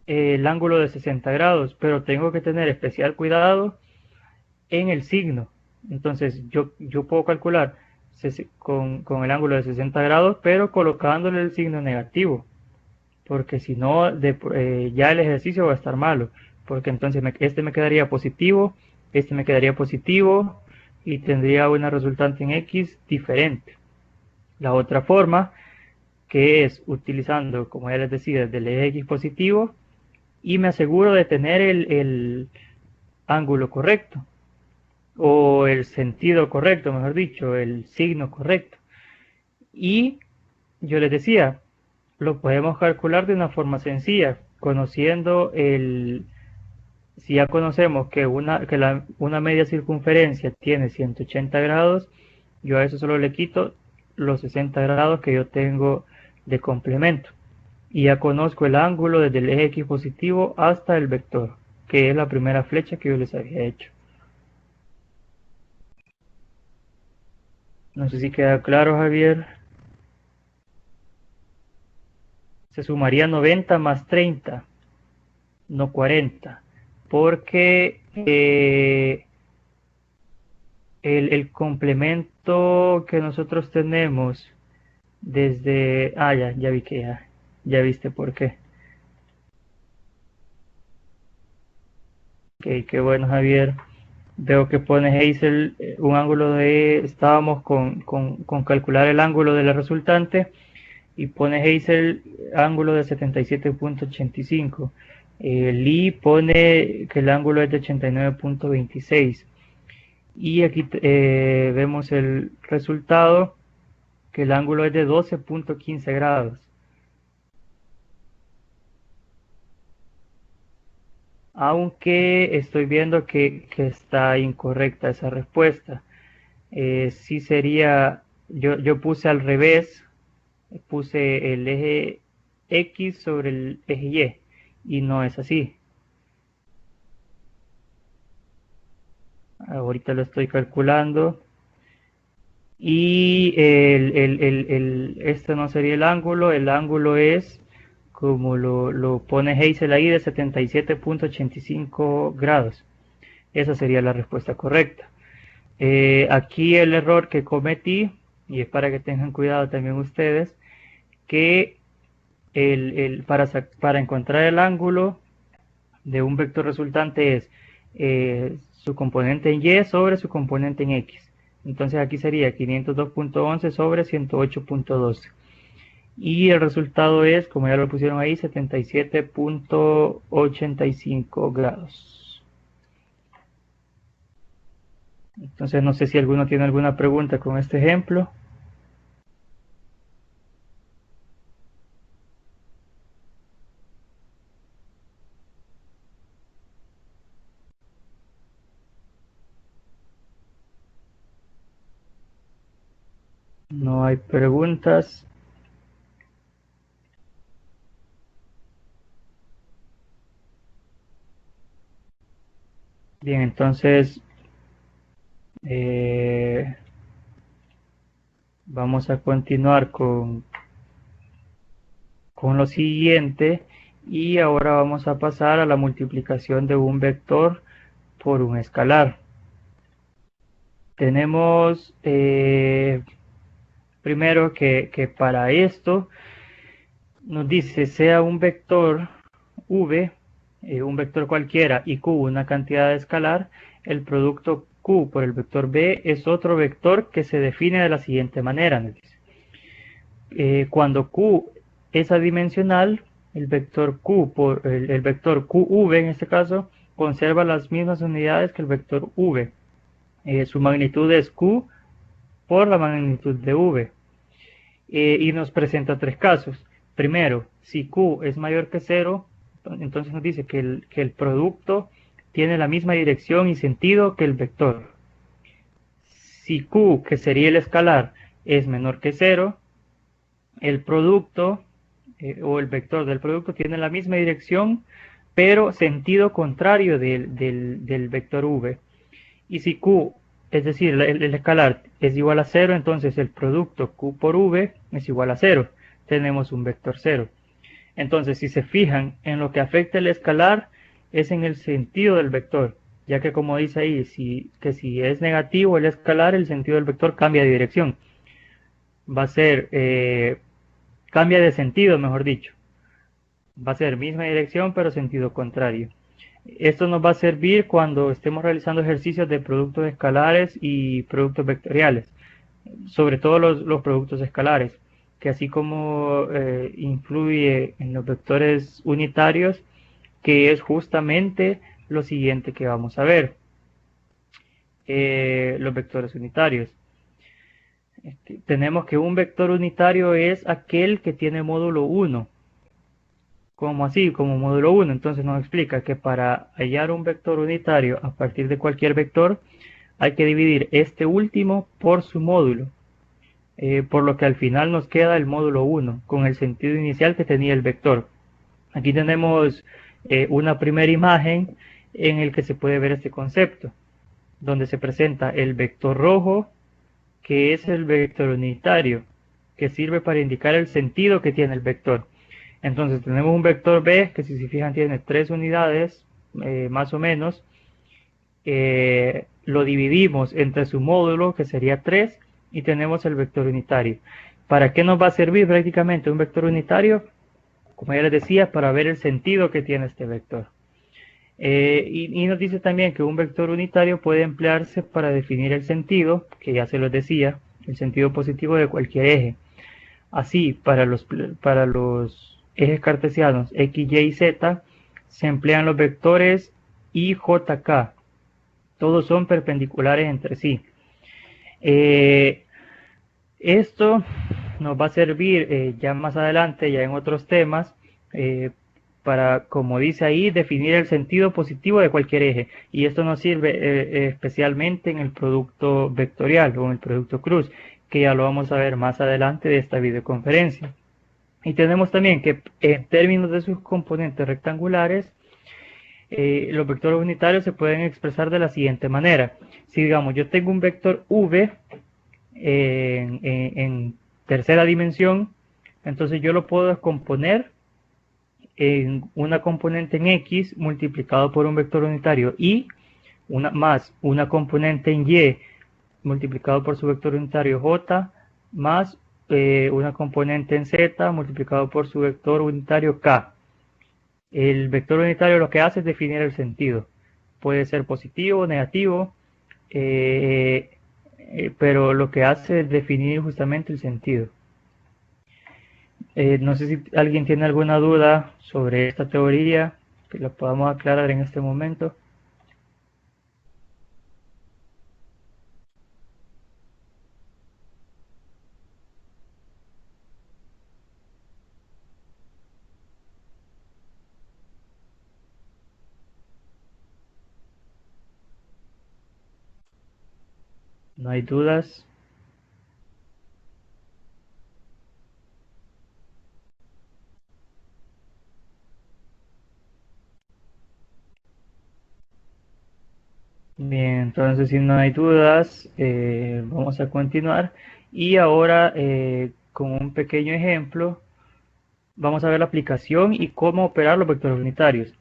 el ángulo de 60 grados, pero tengo que tener especial cuidado en el signo. Entonces, yo puedo calcular con el ángulo de 60 grados, pero colocándole el signo negativo, porque si no, ya el ejercicio va a estar malo, porque entonces este me quedaría positivo, este me quedaría positivo, y tendría una resultante en X diferente. La otra forma, que es utilizando, como ya les decía, desde el eje X positivo, y me aseguro de tener el ángulo correcto, o el sentido correcto, mejor dicho, el signo correcto. Y yo les decía, lo podemos calcular de una forma sencilla, conociendo si ya conocemos que una media circunferencia tiene 180 grados, yo a eso solo le quito los 60 grados que yo tengo de complemento. Y ya conozco el ángulo desde el eje X positivo hasta el vector, que es la primera flecha que yo les había hecho. No sé si queda claro, Javier. Se sumaría 90 más 30, no 40, porque el complemento que nosotros tenemos desde... Ah, ya vi que ya viste por qué. Ok, qué bueno, Javier. Veo que pone Hazel un ángulo de... Estábamos con calcular el ángulo de la resultante y pone Hazel ángulo de 77.85. Lee pone que el ángulo es de 89.26. Y aquí vemos el resultado, que el ángulo es de 12.15 grados. Aunque estoy viendo que está incorrecta esa respuesta. Sí sería, yo puse al revés, puse el eje X sobre el eje Y, y no es así. Ahorita lo estoy calculando. Y este no sería el ángulo es, como lo pone Hazel ahí, de 77.85 grados. Esa sería la respuesta correcta. Aquí el error que cometí, y es para que tengan cuidado también ustedes, que para encontrar el ángulo de un vector resultante es su componente en Y sobre su componente en X. Entonces aquí sería 502.11 sobre 108.12. Y el resultado es, como ya lo pusieron ahí, 77.85 grados. Entonces no sé si alguno tiene alguna pregunta con este ejemplo. No hay preguntas. Bien, entonces vamos a continuar con lo siguiente, y ahora vamos a pasar a la multiplicación de un vector por un escalar. Tenemos primero que para esto nos dice sea un vector v, un vector cualquiera, y q una cantidad escalar, el producto q por el vector b es otro vector que se define de la siguiente manera. Nos dice, cuando q es adimensional, el vector q por el vector qv en este caso conserva las mismas unidades que el vector v. Su magnitud es q por la magnitud de v. Y nos presenta tres casos. Primero, si q es mayor que 0, entonces nos dice que el producto tiene la misma dirección y sentido que el vector. Si q, que sería el escalar, es menor que 0, el producto o el vector del producto tiene la misma dirección, pero sentido contrario del vector v. Y si q, es decir, el escalar es igual a 0, entonces el producto q por v es igual a 0. Tenemos un vector 0. Entonces, si se fijan, en lo que afecta el escalar es en el sentido del vector, ya que como dice ahí, si es negativo el escalar, el sentido del vector cambia de dirección. Va a ser, cambia de sentido, mejor dicho. Va a ser misma dirección, pero sentido contrario. Esto nos va a servir cuando estemos realizando ejercicios de productos escalares y productos vectoriales, sobre todo los productos escalares, que así como influye en los vectores unitarios, que es justamente lo siguiente que vamos a ver, los vectores unitarios. Tenemos que un vector unitario es aquel que tiene módulo 1. Como así, como módulo 1. Entonces nos explica que para hallar un vector unitario a partir de cualquier vector, hay que dividir este último por su módulo. Por lo que al final nos queda el módulo 1, con el sentido inicial que tenía el vector. Aquí tenemos una primera imagen en el que se puede ver este concepto, donde se presenta el vector rojo, que es el vector unitario, que sirve para indicar el sentido que tiene el vector. Entonces tenemos un vector b, que si se fijan tiene 3 unidades, más o menos. Lo dividimos entre su módulo, que sería 3, y tenemos el vector unitario. ¿Para qué nos va a servir prácticamente un vector unitario? Como ya les decía, para ver el sentido que tiene este vector. Y nos dice también que un vector unitario puede emplearse para definir el sentido, que ya se los decía, el sentido positivo de cualquier eje. Así, para los ejes cartesianos x, y, z, se emplean los vectores i, j, k. Todos son perpendiculares entre sí. Esto nos va a servir ya más adelante, ya en otros temas, para, como dice ahí, definir el sentido positivo de cualquier eje. Y esto nos sirve especialmente en el producto vectorial o en el producto cruz, que ya lo vamos a ver más adelante de esta videoconferencia. Y tenemos también que en términos de sus componentes rectangulares, los vectores unitarios se pueden expresar de la siguiente manera. Si digamos yo tengo un vector v en tercera dimensión, entonces yo lo puedo descomponer en una componente en x multiplicado por un vector unitario y más una componente en y multiplicado por su vector unitario j más una componente en z multiplicado por su vector unitario k. El vector unitario lo que hace es definir el sentido. puede ser positivo o negativo, pero lo que hace es definir justamente el sentido. No sé si alguien tiene alguna duda sobre esta teoría que la podamos aclarar en este momento. No hay dudas. Bien, entonces si no hay dudas, vamos a continuar. Y ahora, con un pequeño ejemplo, vamos a ver la aplicación y cómo operar los vectores unitarios.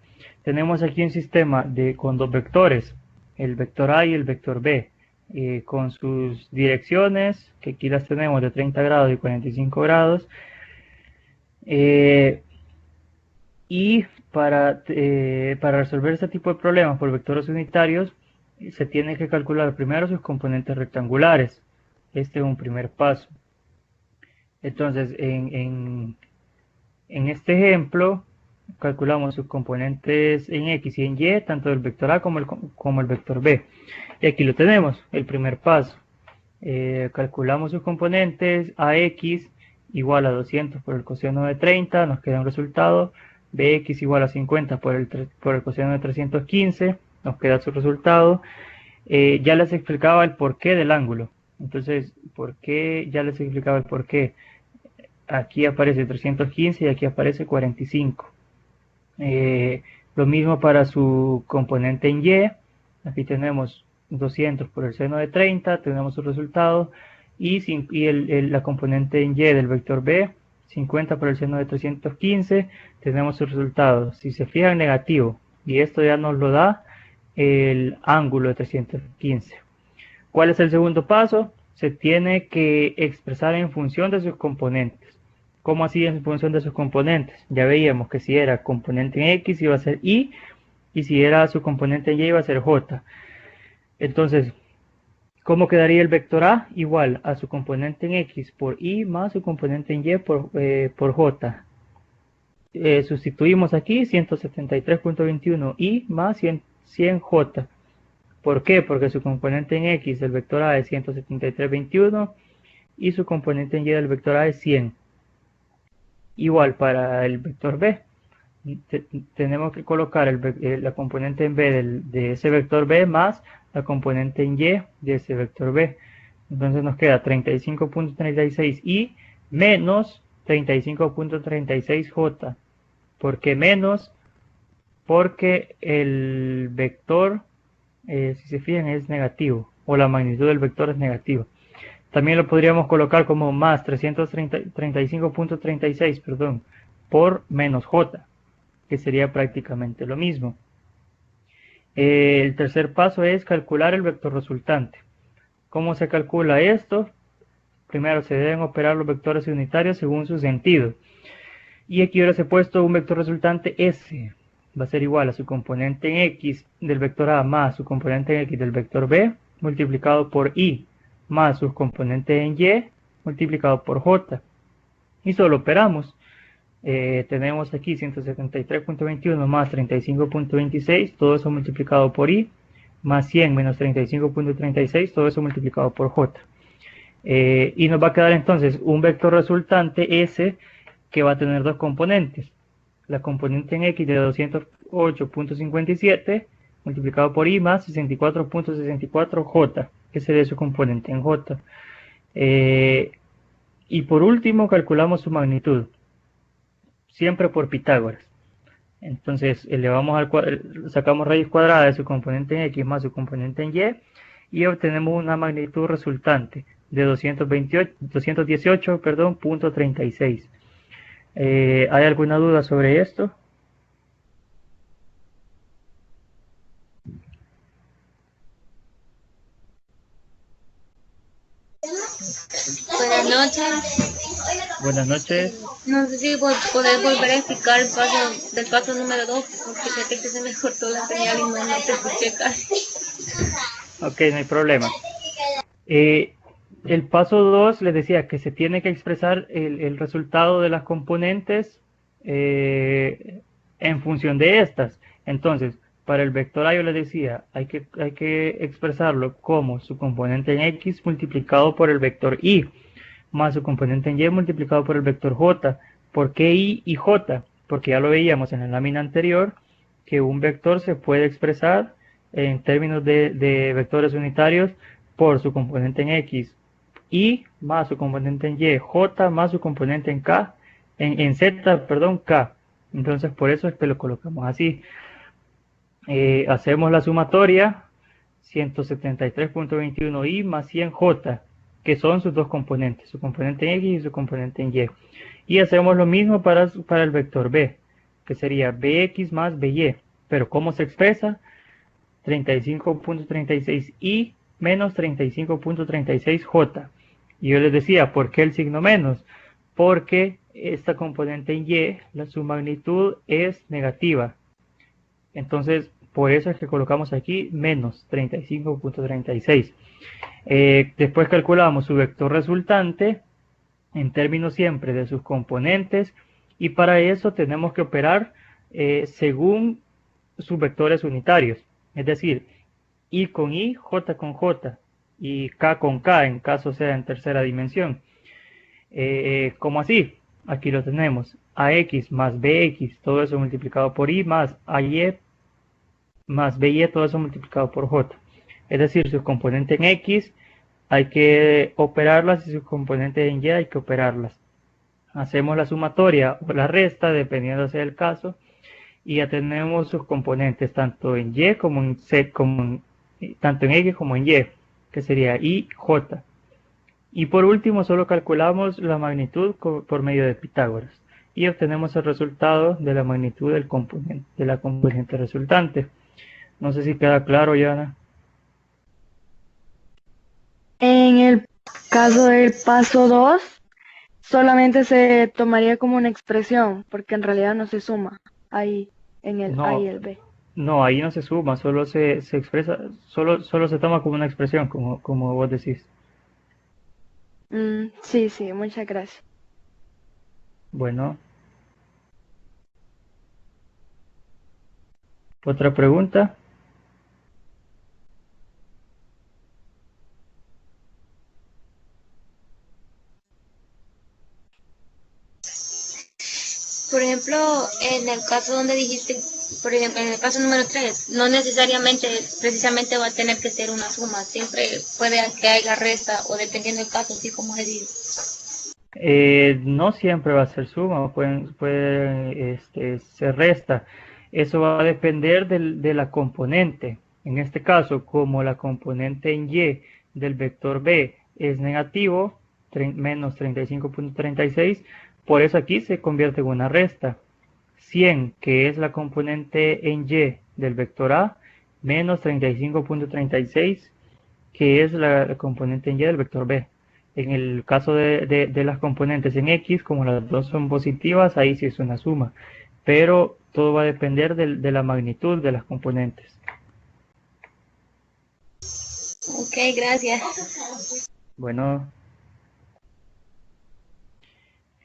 Tenemos aquí un sistema con dos vectores, el vector A y el vector B, con sus direcciones, que aquí las tenemos de 30 grados y 45 grados. Y para resolver este tipo de problemas por vectores unitarios, se tiene que calcular primero sus componentes rectangulares. Este es un primer paso. Entonces, en este ejemplo, calculamos sus componentes en X y en Y, tanto del vector A como el vector B. Y aquí lo tenemos, el primer paso. Calculamos sus componentes, AX igual a 200 por el coseno de 30, nos queda un resultado. Bx igual a 50 por el coseno de 315, nos queda su resultado. Ya les explicaba el porqué del ángulo. Entonces, ya les explicaba el porqué. Aquí aparece 315 y aquí aparece 45. Lo mismo para su componente en Y. Aquí tenemos 200 por el seno de 30, tenemos su resultado. Y la componente en Y del vector B, 50 por el seno de 315, tenemos su resultado. Si se fijan, negativo. Y esto ya nos lo da el ángulo de 315. ¿Cuál es el segundo paso? Se tiene que expresar en función de sus componentes. ¿Cómo así en función de sus componentes? Ya veíamos que si era componente en X iba a ser Y, y si era su componente en Y iba a ser J. Entonces, ¿cómo quedaría el vector A? Igual a su componente en X por Y más su componente en Y por J. Sustituimos aquí 173.21 Y más 100J. ¿Por qué? Porque su componente en X del vector A es 173.21 y su componente en Y del vector A es 100. Igual para el vector B. Tenemos que colocar la componente en B de ese vector B más la componente en Y de ese vector B. Entonces nos queda 35.36 Y menos 35.36 J. ¿Por qué menos? Porque el vector, si se fijan, es negativo, o la magnitud del vector es negativa. También lo podríamos colocar como más 335.36, perdón, por menos J, que sería prácticamente lo mismo. El tercer paso es calcular el vector resultante. ¿Cómo se calcula esto? Primero se deben operar los vectores unitarios según su sentido. Y aquí ahora se ha puesto un vector resultante S. Va a ser igual a su componente en X del vector A más su componente en X del vector B multiplicado por Y más su componente en Y multiplicado por J. Y solo operamos. Tenemos aquí 173.21 más 35.26, todo eso multiplicado por I, más 100 menos 35.36, todo eso multiplicado por J. Y nos va a quedar entonces un vector resultante S que va a tener dos componentes. La componente en X de 208.57 multiplicado por I más 64.64J, que sería su componente en J. Y por último calculamos su magnitud, siempre por Pitágoras. Entonces sacamos raíz cuadrada de su componente en X más su componente en Y y obtenemos una magnitud resultante de 218.36. ¿Hay alguna duda sobre esto? Buenas noches. Buenas noches. No sé si podés volver a explicar el paso del paso número 2, porque fíjate que se me cortó la señal y no te escuché casi. Ok, no hay problema. El paso 2 les decía que se tiene que expresar el resultado de las componentes en función de estas. Entonces, para el vector A yo les decía, hay que expresarlo como su componente en X multiplicado por el vector Y, más su componente en Y multiplicado por el vector J. ¿Por qué Y y J? Porque ya lo veíamos en la lámina anterior, que un vector se puede expresar en términos de vectores unitarios por su componente en X, Y más su componente en Y, J más su componente en K, en Z, perdón, K. Entonces por eso es que lo colocamos así. Hacemos la sumatoria, 173.21i más 100j, que son sus dos componentes, su componente en X y su componente en Y. Y hacemos lo mismo para el vector B, que sería bx más by. Pero ¿cómo se expresa? 35.36i menos 35.36j. Y yo les decía, ¿por qué el signo menos? Porque esta componente en Y, su magnitud es negativa. Entonces, por eso es que colocamos aquí menos 35.36. Después calculamos su vector resultante en términos siempre de sus componentes, y para eso tenemos que operar según sus vectores unitarios, es decir, Y con Y, J con J y K con K en caso sea en tercera dimensión. ¿Cómo así? Aquí lo tenemos, AX más BX, todo eso multiplicado por Y, más AY más BY, todo eso multiplicado por J. Es decir, sus componentes en X hay que operarlas y sus componentes en Y hay que operarlas. Hacemos la sumatoria o la resta, dependiendo sea el caso, y ya tenemos sus componentes tanto en Y como en Z, tanto en X como en Y, que sería Y, J. Y por último, solo calculamos la magnitud por medio de Pitágoras y obtenemos el resultado de la magnitud del componente, de la componente resultante. No sé si queda claro, Yana. En el caso del paso 2, solamente se tomaría como una expresión, porque en realidad no se suma ahí en el A y el B. No, ahí no se suma, solo se expresa, solo se toma como una expresión, como vos decís. Sí, muchas gracias. Bueno. ¿Otra pregunta? Por ejemplo, en el caso donde dijiste, por ejemplo, en el caso número 3, no necesariamente, precisamente va a tener que ser una suma, siempre puede que haya resta o dependiendo del caso, así como decir. No siempre va a ser suma, se resta. Eso va a depender de la componente. En este caso, como la componente en Y del vector B es negativo, menos 35.36, por eso aquí se convierte en una resta. 100, que es la componente en Y del vector A, menos 35.36, que es la componente en Y del vector B. En el caso de las componentes en X, como las dos son positivas, ahí sí es una suma. Pero todo va a depender de la magnitud de las componentes. Ok, gracias. Bueno.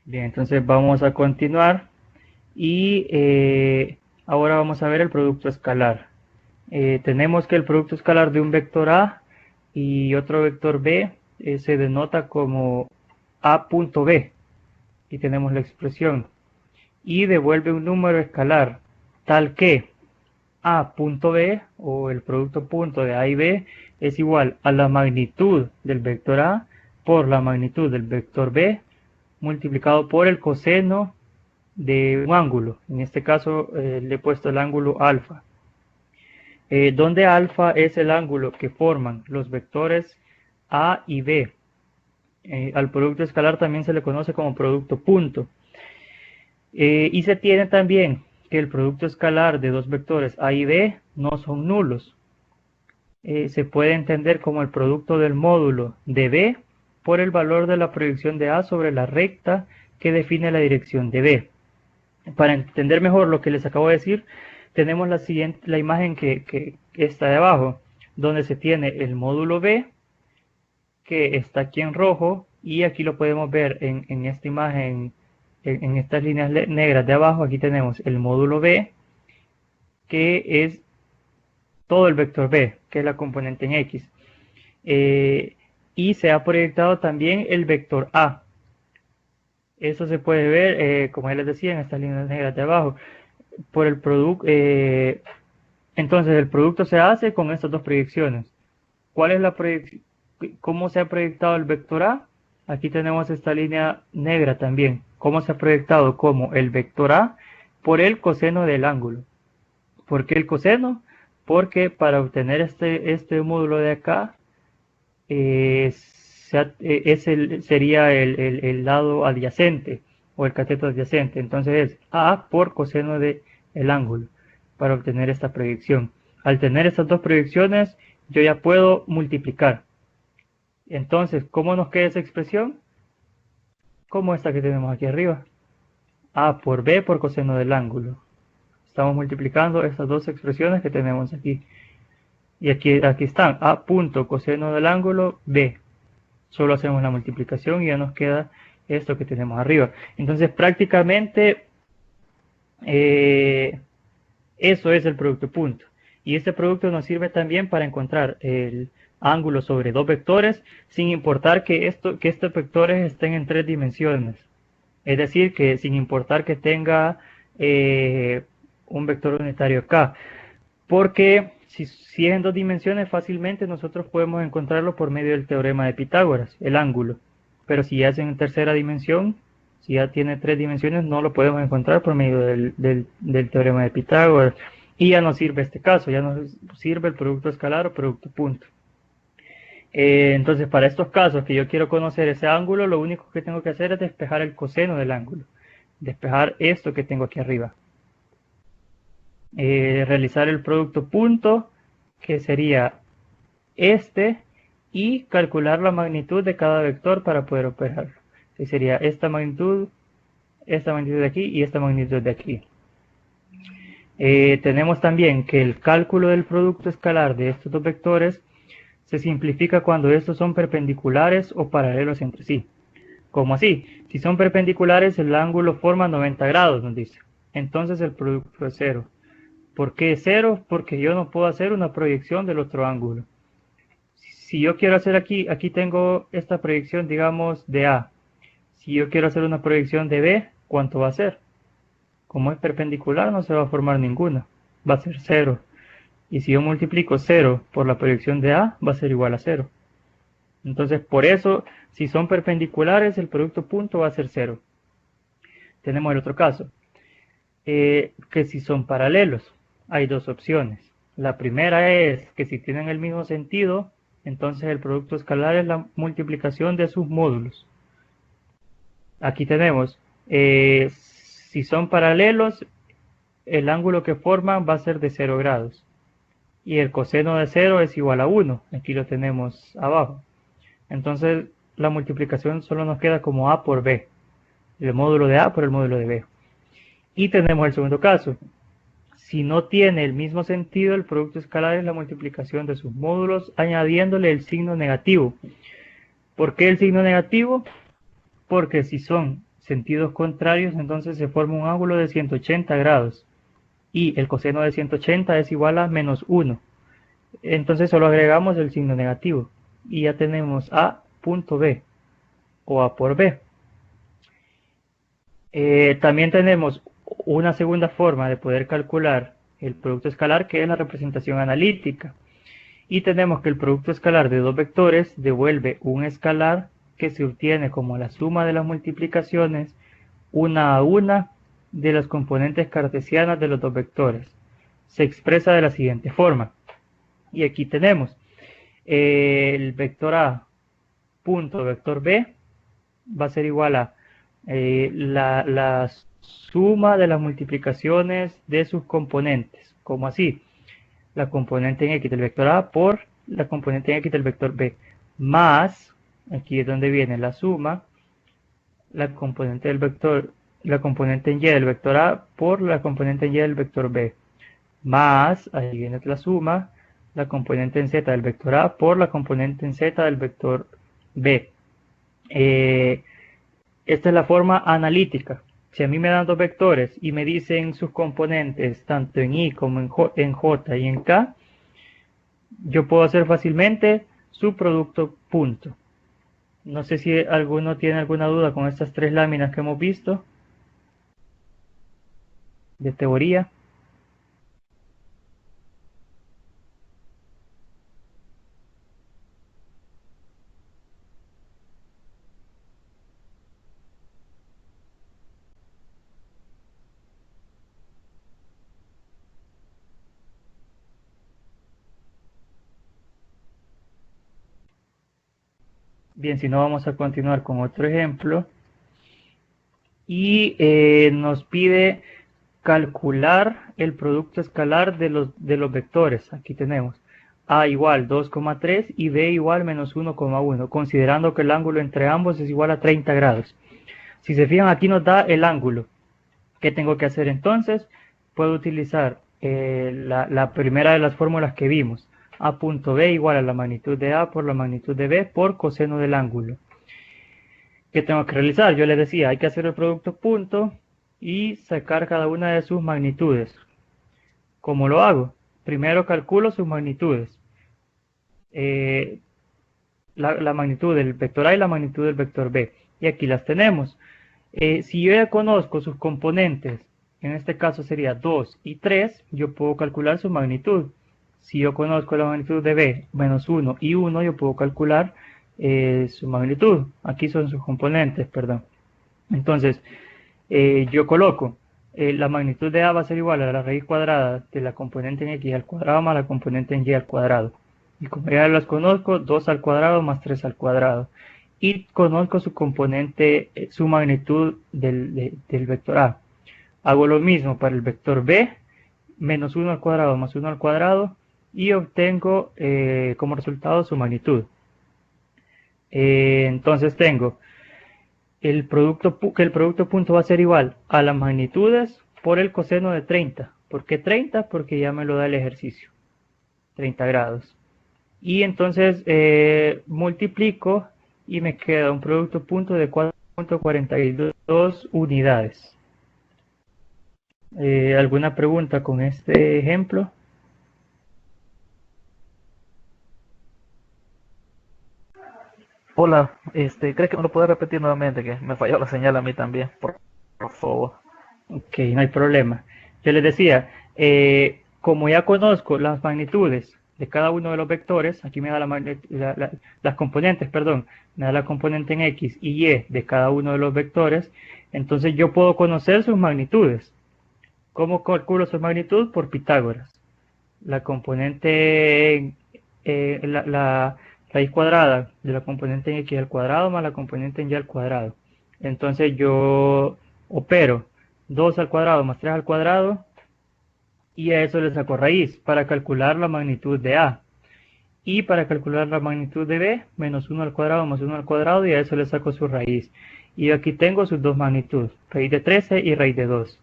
Bien, entonces vamos a continuar. Y ahora vamos a ver el producto escalar. Tenemos que el producto escalar de un vector A y otro vector B se denota como A.B, y tenemos la expresión, y devuelve un número escalar tal que A.B, o el producto punto de A y B, es igual a la magnitud del vector A por la magnitud del vector B multiplicado por el coseno de un ángulo. En este caso le he puesto el ángulo alfa, donde alfa es el ángulo que forman los vectores A y B. Al producto escalar también se le conoce como producto punto. Y se tiene también que el producto escalar de dos vectores A y B no son nulos. Se puede entender como el producto del módulo de B por el valor de la proyección de A sobre la recta que define la dirección de B. Para entender mejor lo que les acabo de decir, tenemos la imagen que está de abajo, donde se tiene el módulo B, que está aquí en rojo, y aquí lo podemos ver en esta imagen, en estas líneas negras de abajo. Aquí tenemos el módulo B, que es todo el vector B, que es la componente en X. Y se ha proyectado también el vector A. Eso se puede ver, como ya les decía, en estas líneas negras de abajo. Por el producto, entonces el producto se hace con estas dos proyecciones. ¿Cuál es la proyección? ¿Cómo se ha proyectado el vector A? Aquí tenemos esta línea negra también. ¿Cómo se ha proyectado? Como el vector A por el coseno del ángulo. ¿Por qué el coseno? Porque para obtener este módulo de acá, sería el lado adyacente o el cateto adyacente. Entonces es A por coseno del ángulo para obtener esta proyección. Al tener estas dos proyecciones, yo ya puedo multiplicar. Entonces, ¿cómo nos queda esa expresión? Como esta que tenemos aquí arriba. A por B por coseno del ángulo. Estamos multiplicando estas dos expresiones que tenemos aquí. Y aquí están. A punto coseno del ángulo B. Solo hacemos la multiplicación y ya nos queda esto que tenemos arriba. Entonces, prácticamente, eso es el producto punto. Y este producto nos sirve también para encontrar el ángulo sobre dos vectores, sin importar que estos vectores estén en 3 dimensiones. Es decir, que sin importar que tenga un vector unitario acá. Porque si es en 2 dimensiones, fácilmente nosotros podemos encontrarlo por medio del teorema de Pitágoras, el ángulo. Pero si ya es en tercera dimensión, si ya tiene 3 dimensiones, no lo podemos encontrar por medio del teorema de Pitágoras. Y ya no sirve este caso, ya nos sirve el producto escalar o producto punto. Entonces, para estos casos que yo quiero conocer ese ángulo, lo único que tengo que hacer es despejar el coseno del ángulo. Despejar esto que tengo aquí arriba. Realizar el producto punto, que sería este, y calcular la magnitud de cada vector para poder operarlo. Que sería esta magnitud de aquí y esta magnitud de aquí. Tenemos también que el cálculo del producto escalar de estos dos vectores se simplifica cuando estos son perpendiculares o paralelos entre sí. ¿Cómo así? Si son perpendiculares, el ángulo forma 90 grados, nos dice. Entonces el producto es 0. ¿Por qué es 0? Porque yo no puedo hacer una proyección del otro ángulo. Si yo quiero hacer aquí tengo esta proyección, digamos, de A. Si yo quiero hacer una proyección de B, ¿cuánto va a ser? Como es perpendicular, no se va a formar ninguna. Va a ser 0. Y si yo multiplico 0 por la proyección de A, va a ser igual a 0. Entonces, por eso, si son perpendiculares, el producto punto va a ser 0. Tenemos el otro caso. Que si son paralelos, hay dos opciones. La primera es que si tienen el mismo sentido, entonces el producto escalar es la multiplicación de sus módulos. Aquí tenemos, si son paralelos, el ángulo que forman va a ser de 0 grados. Y el coseno de 0 es igual a 1. Aquí lo tenemos abajo. Entonces, la multiplicación solo nos queda como A por B. El módulo de A por el módulo de B. Y tenemos el segundo caso. Si no tiene el mismo sentido, el producto escalar es la multiplicación de sus módulos añadiéndole el signo negativo. ¿Por qué el signo negativo? Porque si son sentidos contrarios, entonces se forma un ángulo de 180 grados. Y el coseno de 180 es igual a menos 1. Entonces solo agregamos el signo negativo. Y ya tenemos A punto B. O A por B. También tenemos una segunda forma de poder calcular el producto escalar, que es la representación analítica. Y tenemos que el producto escalar de dos vectores devuelve un escalar que se obtiene como la suma de las multiplicaciones una a una de las componentes cartesianas de los dos vectores. Se expresa de la siguiente forma. Y aquí tenemos el vector A punto vector B va a ser igual a la suma de las multiplicaciones de sus componentes. Como así, la componente en X del vector A por la componente en X del vector B. Más, aquí es donde viene la suma la componente del vector, la componente en y del vector A por la componente en y del vector B, más, ahí viene la suma, la componente en z del vector A por la componente en z del vector B. Esta es la forma analítica. Si a mí me dan dos vectores y me dicen sus componentes tanto en y como en j y en k, yo puedo hacer fácilmente su producto punto. No sé si alguno tiene alguna duda con estas tres láminas que hemos visto de teoría. Bien, si no, vamos a continuar con otro ejemplo. Y nos pide calcular el producto escalar de los vectores. Aquí tenemos A igual 2,3 y B igual menos 1,1, considerando que el ángulo entre ambos es igual a 30 grados. Si se fijan, aquí nos da el ángulo. ¿Qué tengo que hacer entonces? Puedo utilizar la primera de las fórmulas que vimos. A punto B igual a la magnitud de A por la magnitud de B por coseno del ángulo. ¿Qué tengo que realizar? Yo les decía, hay que hacer el producto punto y sacar cada una de sus magnitudes. ¿Cómo lo hago? Primero calculo sus magnitudes. La magnitud del vector A y la magnitud del vector B. Y aquí las tenemos. Si yo ya conozco sus componentes, en este caso sería 2 y 3, yo puedo calcular su magnitud. Si yo conozco la magnitud de B, menos 1 y 1, yo puedo calcular su magnitud. Aquí son sus componentes, perdón. Entonces, yo coloco la magnitud de A va a ser igual a la raíz cuadrada de la componente en X al cuadrado más la componente en Y al cuadrado. Y como ya las conozco, 2 al cuadrado más 3 al cuadrado. Y conozco su componente, su magnitud del vector A. Hago lo mismo para el vector B, menos 1 al cuadrado más 1 al cuadrado, y obtengo como resultado su magnitud. Entonces tengo que el producto punto va a ser igual a las magnitudes por el coseno de 30. ¿Por qué 30? Porque ya me lo da el ejercicio. 30 grados. Y entonces multiplico y me queda un producto punto de 4.42 unidades. ¿Alguna pregunta con este ejemplo? Hola, ¿crees que me lo puedes repetir nuevamente? Que me falló la señal a mí también, por favor. Ok, no hay problema. Yo les decía, como ya conozco las magnitudes de cada uno de los vectores, aquí me da las componentes, perdón, me da la componente en X y Y de cada uno de los vectores, entonces yo puedo conocer sus magnitudes. ¿Cómo calculo su magnitud? Por Pitágoras. La componente, la raíz cuadrada de la componente en X al cuadrado más la componente en Y al cuadrado. Entonces yo opero 2 al cuadrado más 3 al cuadrado y a eso le saco raíz para calcular la magnitud de A. Y para calcular la magnitud de B, menos 1 al cuadrado más 1 al cuadrado y a eso le saco su raíz. Y aquí tengo sus dos magnitudes, raíz de 13 y raíz de 2.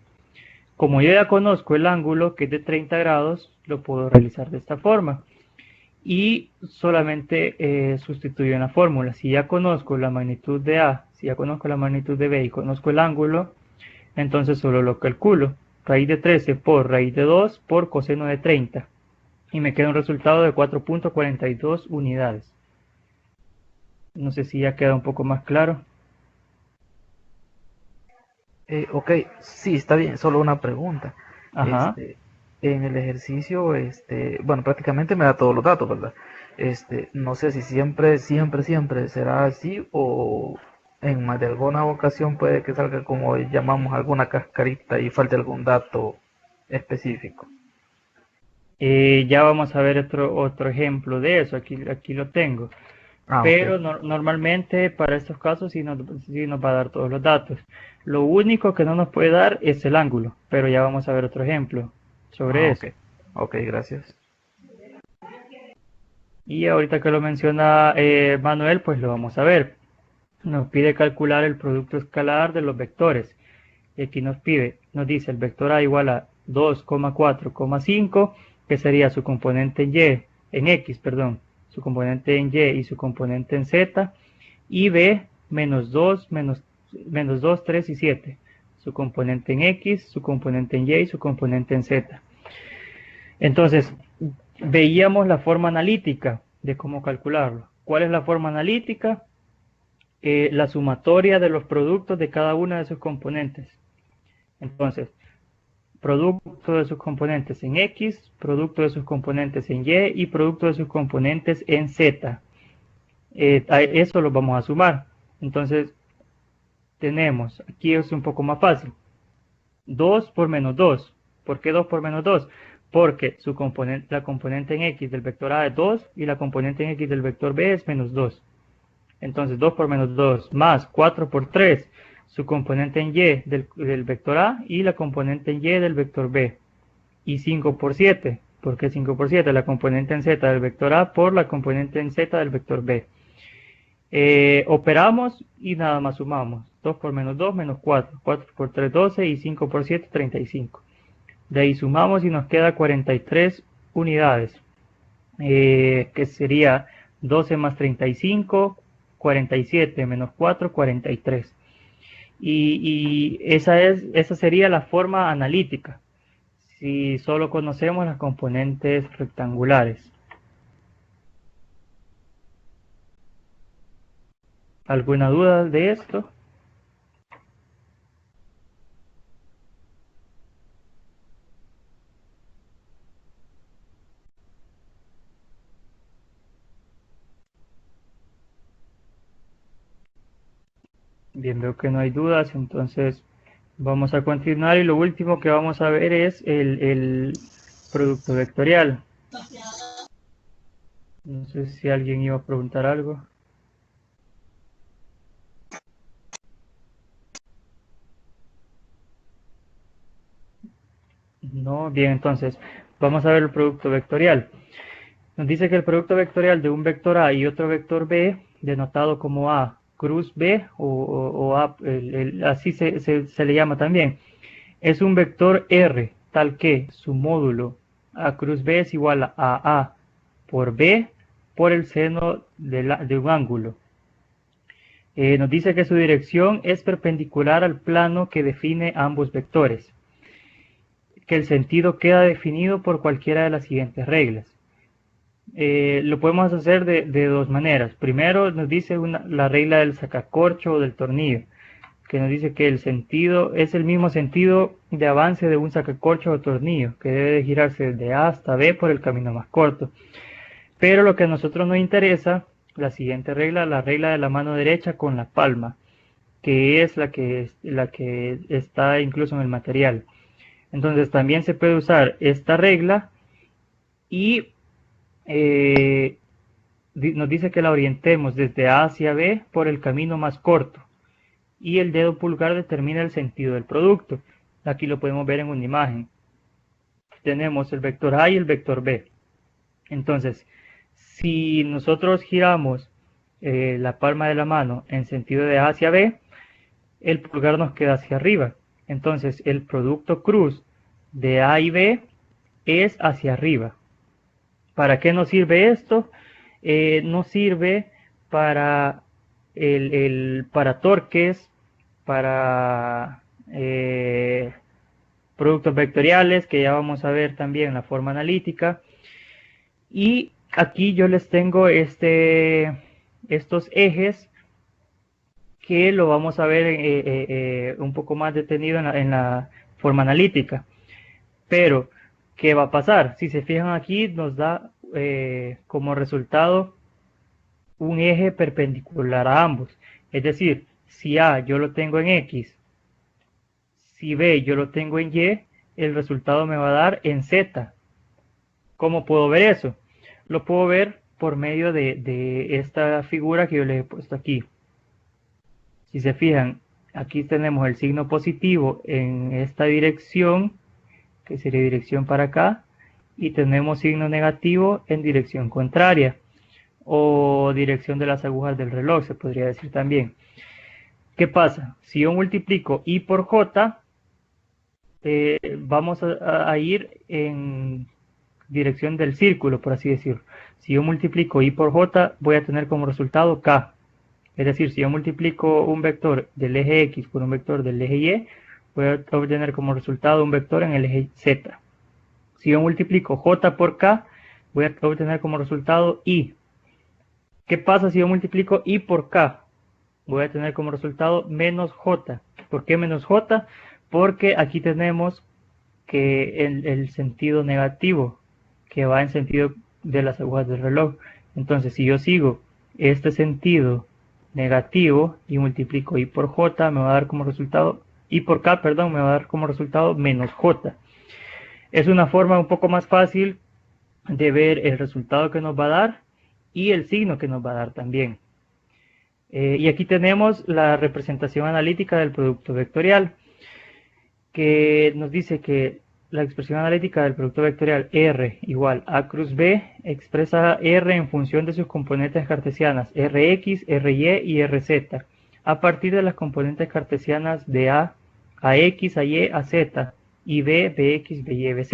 Como yo ya conozco el ángulo que es de 30 grados, lo puedo realizar de esta forma. Y solamente sustituyo en la fórmula. Si ya conozco la magnitud de A, si ya conozco la magnitud de B y conozco el ángulo, entonces solo lo calculo. Raíz de 13 por raíz de 2 por coseno de 30. Y me queda un resultado de 4.42 unidades. No sé si ya queda un poco más claro. Ok, sí, está bien, solo una pregunta. Ajá. En el ejercicio, bueno, prácticamente me da todos los datos, ¿verdad? No sé si siempre será así o en más de alguna ocasión puede que salga como llamamos alguna cascarita y falte algún dato específico. Ya vamos a ver otro ejemplo de eso. Aquí lo tengo. Pero Ok. normalmente para estos casos sí nos va a dar todos los datos. Lo único que no nos puede dar es el ángulo, pero ya vamos a ver otro ejemplo sobre eso. Ok. Ok, gracias. Y ahorita que lo menciona Manuel, pues lo vamos a ver. nos pide calcular el producto escalar de los vectores. Y aquí nos dice el vector A igual a 2,4,5, que sería su componente en X, su componente en Y y su componente en Z, y B menos 2, menos 2, 3 y 7, su componente en X, su componente en Y y su componente en Z. Entonces, veíamos la forma analítica de cómo calcularlo. ¿Cuál es la forma analítica? La sumatoria de los productos de cada una de sus componentes. Entonces, producto de sus componentes en X, producto de sus componentes en Y y producto de sus componentes en Z. Eso lo vamos a sumar. Entonces, tenemos, aquí es un poco más fácil, 2 por menos 2. ¿Por qué 2 por menos 2? Porque la componente en X del vector A es 2 y la componente en X del vector B es menos 2. Entonces 2 por menos 2 más 4 por 3, su componente en Y del vector A y la componente en Y del vector B. Y 5 por 7. ¿Por qué 5 por 7? La componente en Z del vector A por la componente en Z del vector B. Operamos y nada más sumamos. 2 por menos 2, menos 4. 4 por 3, 12 y 5 por 7, 35. De ahí sumamos y nos queda 43 unidades. Que sería 12 más 35, 47 menos 4, 43. Y esa sería la forma analítica, si solo conocemos las componentes rectangulares. ¿Alguna duda de esto? Bien, veo que no hay dudas, entonces vamos a continuar y lo último que vamos a ver es el producto vectorial. No sé si alguien iba a preguntar algo. No, bien, entonces vamos a ver el producto vectorial. Nos dice que el producto vectorial de un vector A y otro vector B, denotado como A cruz B o A, así se le llama también, es un vector R, tal que su módulo A cruz B es igual a A por B por el seno de un ángulo. Nos dice que su dirección es perpendicular al plano que define ambos vectores, que el sentido queda definido por cualquiera de las siguientes reglas. Lo podemos hacer de dos maneras. Primero nos dice la regla del sacacorcho o del tornillo, que nos dice que el sentido es el mismo sentido de avance de un sacacorcho o tornillo, que debe de girarse desde A hasta B por el camino más corto. Pero lo que a nosotros nos interesa, la siguiente regla, la regla de la mano derecha con la palma, que es la que está incluso en el material. Entonces también se puede usar esta regla y nos dice que la orientemos desde A hacia B por el camino más corto y el dedo pulgar determina el sentido del producto. Aquí lo podemos ver en una imagen. Tenemos el vector A y el vector B. Entonces, si nosotros giramos la palma de la mano en sentido de A hacia B, el pulgar nos queda hacia arriba. Entonces, el producto cruz de A y B es hacia arriba. ¿Para qué nos sirve esto? Nos sirve para para torques, para productos vectoriales, que ya vamos a ver también la forma analítica. Y aquí yo les tengo estos ejes que lo vamos a ver un poco más detenido en la forma analítica. Pero, ¿qué va a pasar? Si se fijan aquí, nos da como resultado un eje perpendicular a ambos. Es decir, si A yo lo tengo en X, si B yo lo tengo en Y, el resultado me va a dar en Z. ¿Cómo puedo ver eso? Lo puedo ver por medio de esta figura que yo les he puesto aquí. Si se fijan, aquí tenemos el signo positivo en esta dirección, que sería dirección para acá, y tenemos signo negativo en dirección contraria. o dirección de las agujas del reloj, se podría decir también. ¿Qué pasa? Si yo multiplico I por J, vamos a ir en dirección del círculo, por así decirlo. Si yo multiplico I por J, voy a tener como resultado K. Es decir, si yo multiplico un vector del eje X por un vector del eje Y, voy a obtener como resultado un vector en el eje Z. Si yo multiplico J por K, voy a obtener como resultado I. ¿Qué pasa si yo multiplico I por K? Voy a tener como resultado menos J. ¿Por qué menos J? Porque aquí tenemos que el sentido negativo, que va en sentido de las agujas del reloj. Entonces, si yo sigo este sentido negativo y multiplico I por J, me va a dar como resultado, I por K, perdón, me va a dar como resultado menos J. Es una forma un poco más fácil de ver el resultado que nos va a dar y el signo que nos va a dar también. Y aquí tenemos la representación analítica del producto vectorial, que nos dice que la expresión analítica del producto vectorial R igual A cruz B expresa R en función de sus componentes cartesianas Rx, Ry y Rz, a partir de las componentes cartesianas de A, Ax, Ay, Az y B, Bx, By, Bz.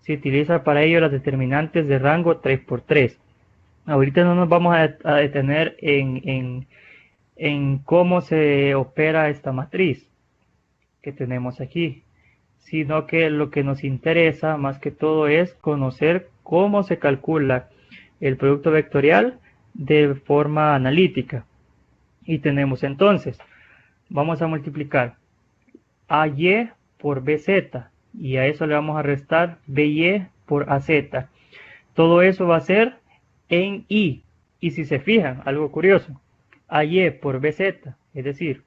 Se utiliza para ello las determinantes de rango 3×3. Ahorita no nos vamos a detener en cómo se opera esta matriz que tenemos aquí, sino que lo que nos interesa más que todo es conocer cómo se calcula el producto vectorial de forma analítica. Y tenemos entonces, vamos a multiplicar AY por BZ y a eso le vamos a restar BY por AZ. Todo eso va a ser en I. Y si se fijan, algo curioso, AY por BZ, es decir,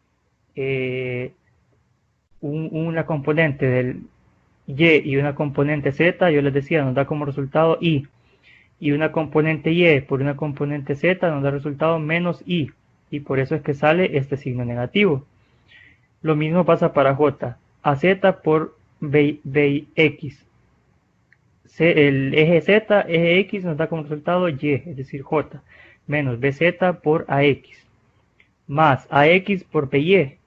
una componente del Y y una componente Z, yo les decía, nos da como resultado I. Y una componente Y por una componente Z nos da resultado menos I. Y por eso es que sale este signo negativo. Lo mismo pasa para J. AZ por BX. El eje Z, eje X nos da como resultado Y, es decir, J. Menos BZ por AX. Más AX por BY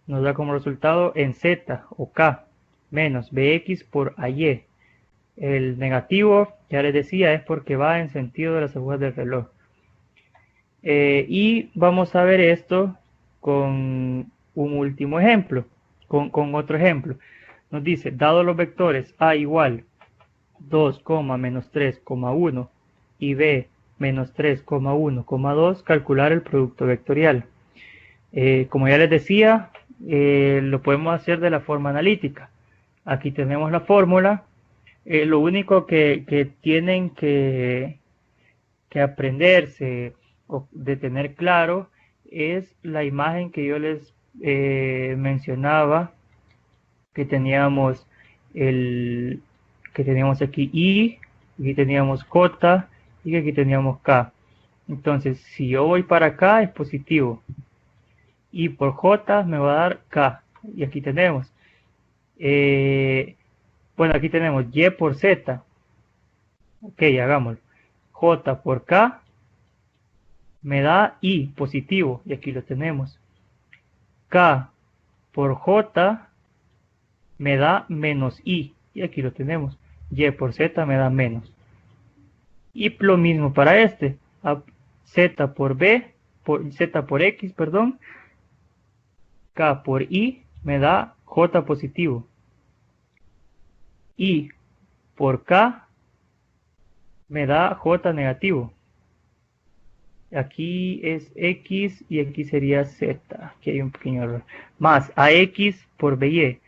nos da como resultado en Z o K, menos Bx por Ay. El negativo, ya les decía, es porque va en sentido de las agujas del reloj. Y vamos a ver esto con un último ejemplo, con otro ejemplo. Nos dice, dado los vectores A igual 2, menos 3,1 y B menos 3,1,2, calcular el producto vectorial. Como ya les decía, lo podemos hacer de la forma analítica. Aquí tenemos la fórmula. Lo único que tienen que aprenderse o de tener claro es la imagen que yo les mencionaba, que teníamos aquí I, aquí teníamos J y aquí teníamos K. Entonces, si yo voy para acá es positivo. Y por J me va a dar K. Y aquí tenemos. Bueno, aquí tenemos Y por Z. Ok, hagámoslo. J por K me da I positivo. Y aquí lo tenemos. K por J me da menos I. Y aquí lo tenemos. Y por Z me da menos. Y lo mismo para este. Z por B, Z por X, perdón. K por I me da J positivo. I por K me da J negativo. Aquí es X y aquí sería Z. Aquí hay un pequeño error. Más AX por BY.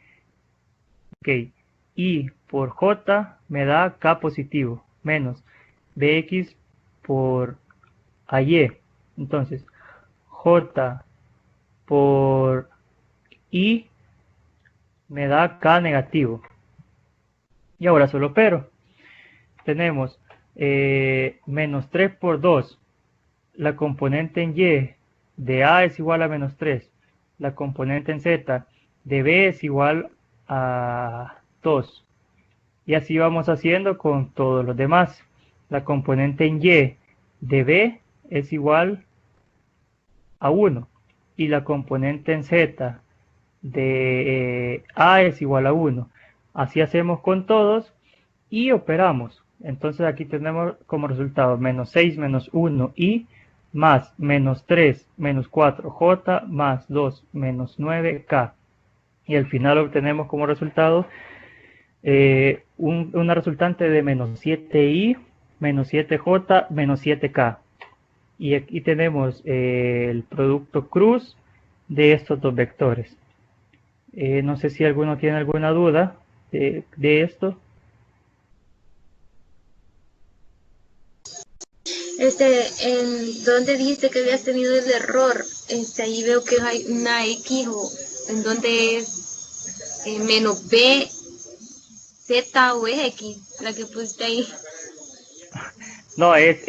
Ok. I por J me da K positivo. Menos BX por AY. Entonces, J por I me da K negativo. Y ahora solo pero. Tenemos menos 3 por 2. La componente en Y de A es igual a menos 3. La componente en Z de B es igual a 2. Y así vamos haciendo con todos los demás. La componente en Y de B es igual a 1 y la componente en Z de A es igual a 1. Así hacemos con todos y operamos. Entonces aquí tenemos como resultado menos 6 menos 1 y más menos 3 menos 4J más 2 menos 9K. Y al final obtenemos como resultado una resultante de menos 7i menos 7j menos 7k. Y aquí tenemos el producto cruz de estos dos vectores. No sé si alguno tiene alguna duda de esto. ¿En dónde dijiste que habías tenido el error? Ahí veo que hay una X o en donde es menos B, Z o es X, la que pusiste ahí. No, es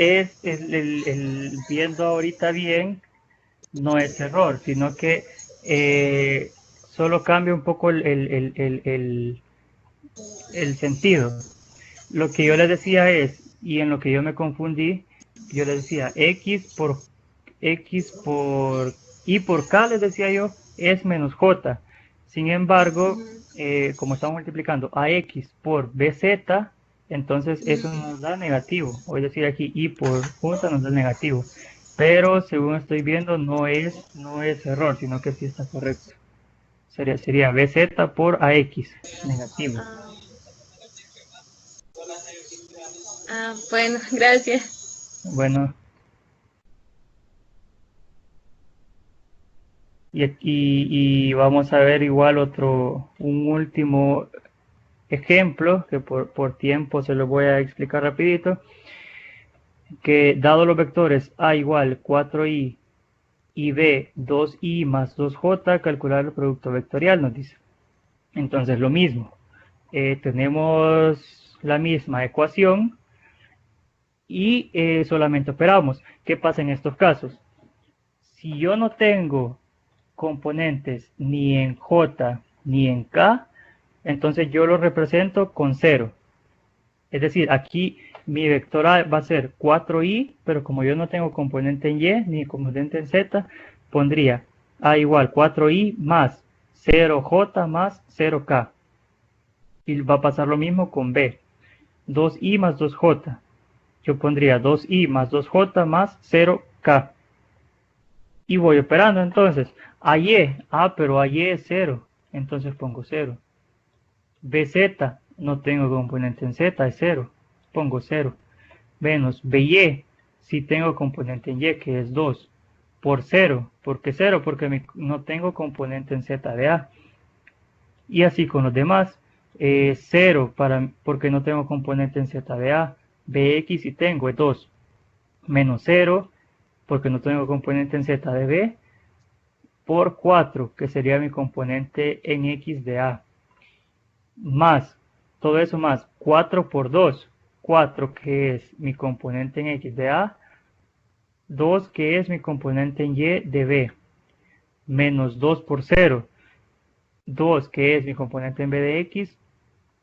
viendo ahorita bien, no es error, sino que solo cambia un poco el sentido. Lo que yo les decía es, y en lo que yo me confundí, yo les decía X por Y por K, les decía yo, es menos J. Sin embargo, como estamos multiplicando AX por BZ, entonces eso nos da negativo. Es decir, aquí Y por J nos da negativo. Pero según estoy viendo, no es error, sino que sí está correcto. Sería BZ por AX, negativo. Bueno, gracias. Bueno, y aquí y vamos a ver igual un último ejemplo que por tiempo se lo voy a explicar rapidito, que dado los vectores a igual 4i y b 2i más 2j, calcular el producto vectorial, nos dice. Entonces lo mismo, tenemos la misma ecuación y solamente operamos. ¿Qué pasa en estos casos? Si yo no tengo componentes ni en J ni en K, entonces yo lo represento con 0. Es decir, aquí mi vector A va a ser 4i, pero como yo no tengo componente en Y ni componente en Z, pondría A igual 4i más 0j más 0k. Y va a pasar lo mismo con B. 2i más 2j. Yo pondría 2i más 2j más 0k. Y voy operando entonces. AY, pero AY es 0. Entonces pongo 0. BZ, no tengo componente en Z, es 0. Pongo 0. Menos BY, si tengo componente en Y, que es 2. Por 0. ¿Por qué 0? Porque no tengo componente en Z de A. Y así con los demás. 0 porque no tengo componente en Z de A. BX si tengo es 2. Menos 0 porque no tengo componente en Z de B. Por 4, que sería mi componente en X de A. Más, todo eso más 4 por 2, 4 que es mi componente en X de A, 2 que es mi componente en Y de B, menos 2 por 0, 2 que es mi componente en B de X,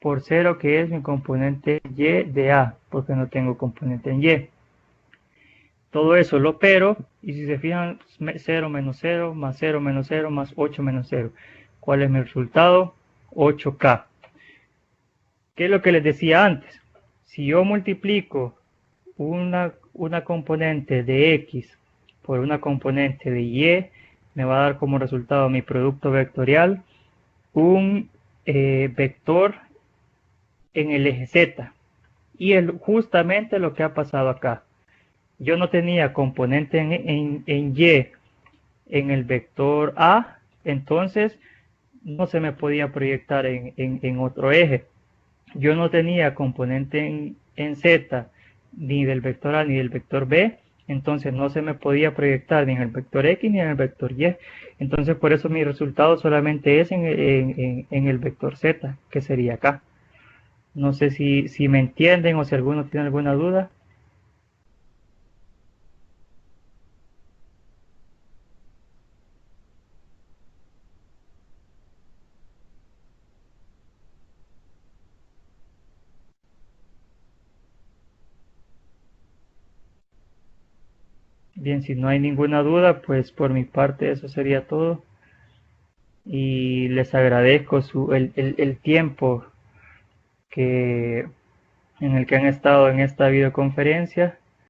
por 0 que es mi componente en Y de A, porque no tengo componente en Y. Todo eso lo opero, y si se fijan, 0 menos 0, más 0 menos 0, más 8 menos 0. ¿Cuál es mi resultado? 8K. ¿Qué es lo que les decía antes? Si yo multiplico una componente de X por una componente de Y, me va a dar como resultado mi producto vectorial un vector en el eje Z. Y es justamente lo que ha pasado acá. Yo no tenía componente en Y en el vector A, entonces no se me podía proyectar en otro eje. Yo no tenía componente en Z ni del vector A ni del vector B, entonces no se me podía proyectar ni en el vector X ni en el vector Y. Entonces por eso mi resultado solamente es en el vector Z, que sería acá. No sé si me entienden o si alguno tiene alguna duda. Bien, si no hay ninguna duda, pues por mi parte eso sería todo. Y les agradezco el tiempo en el que han estado en esta videoconferencia.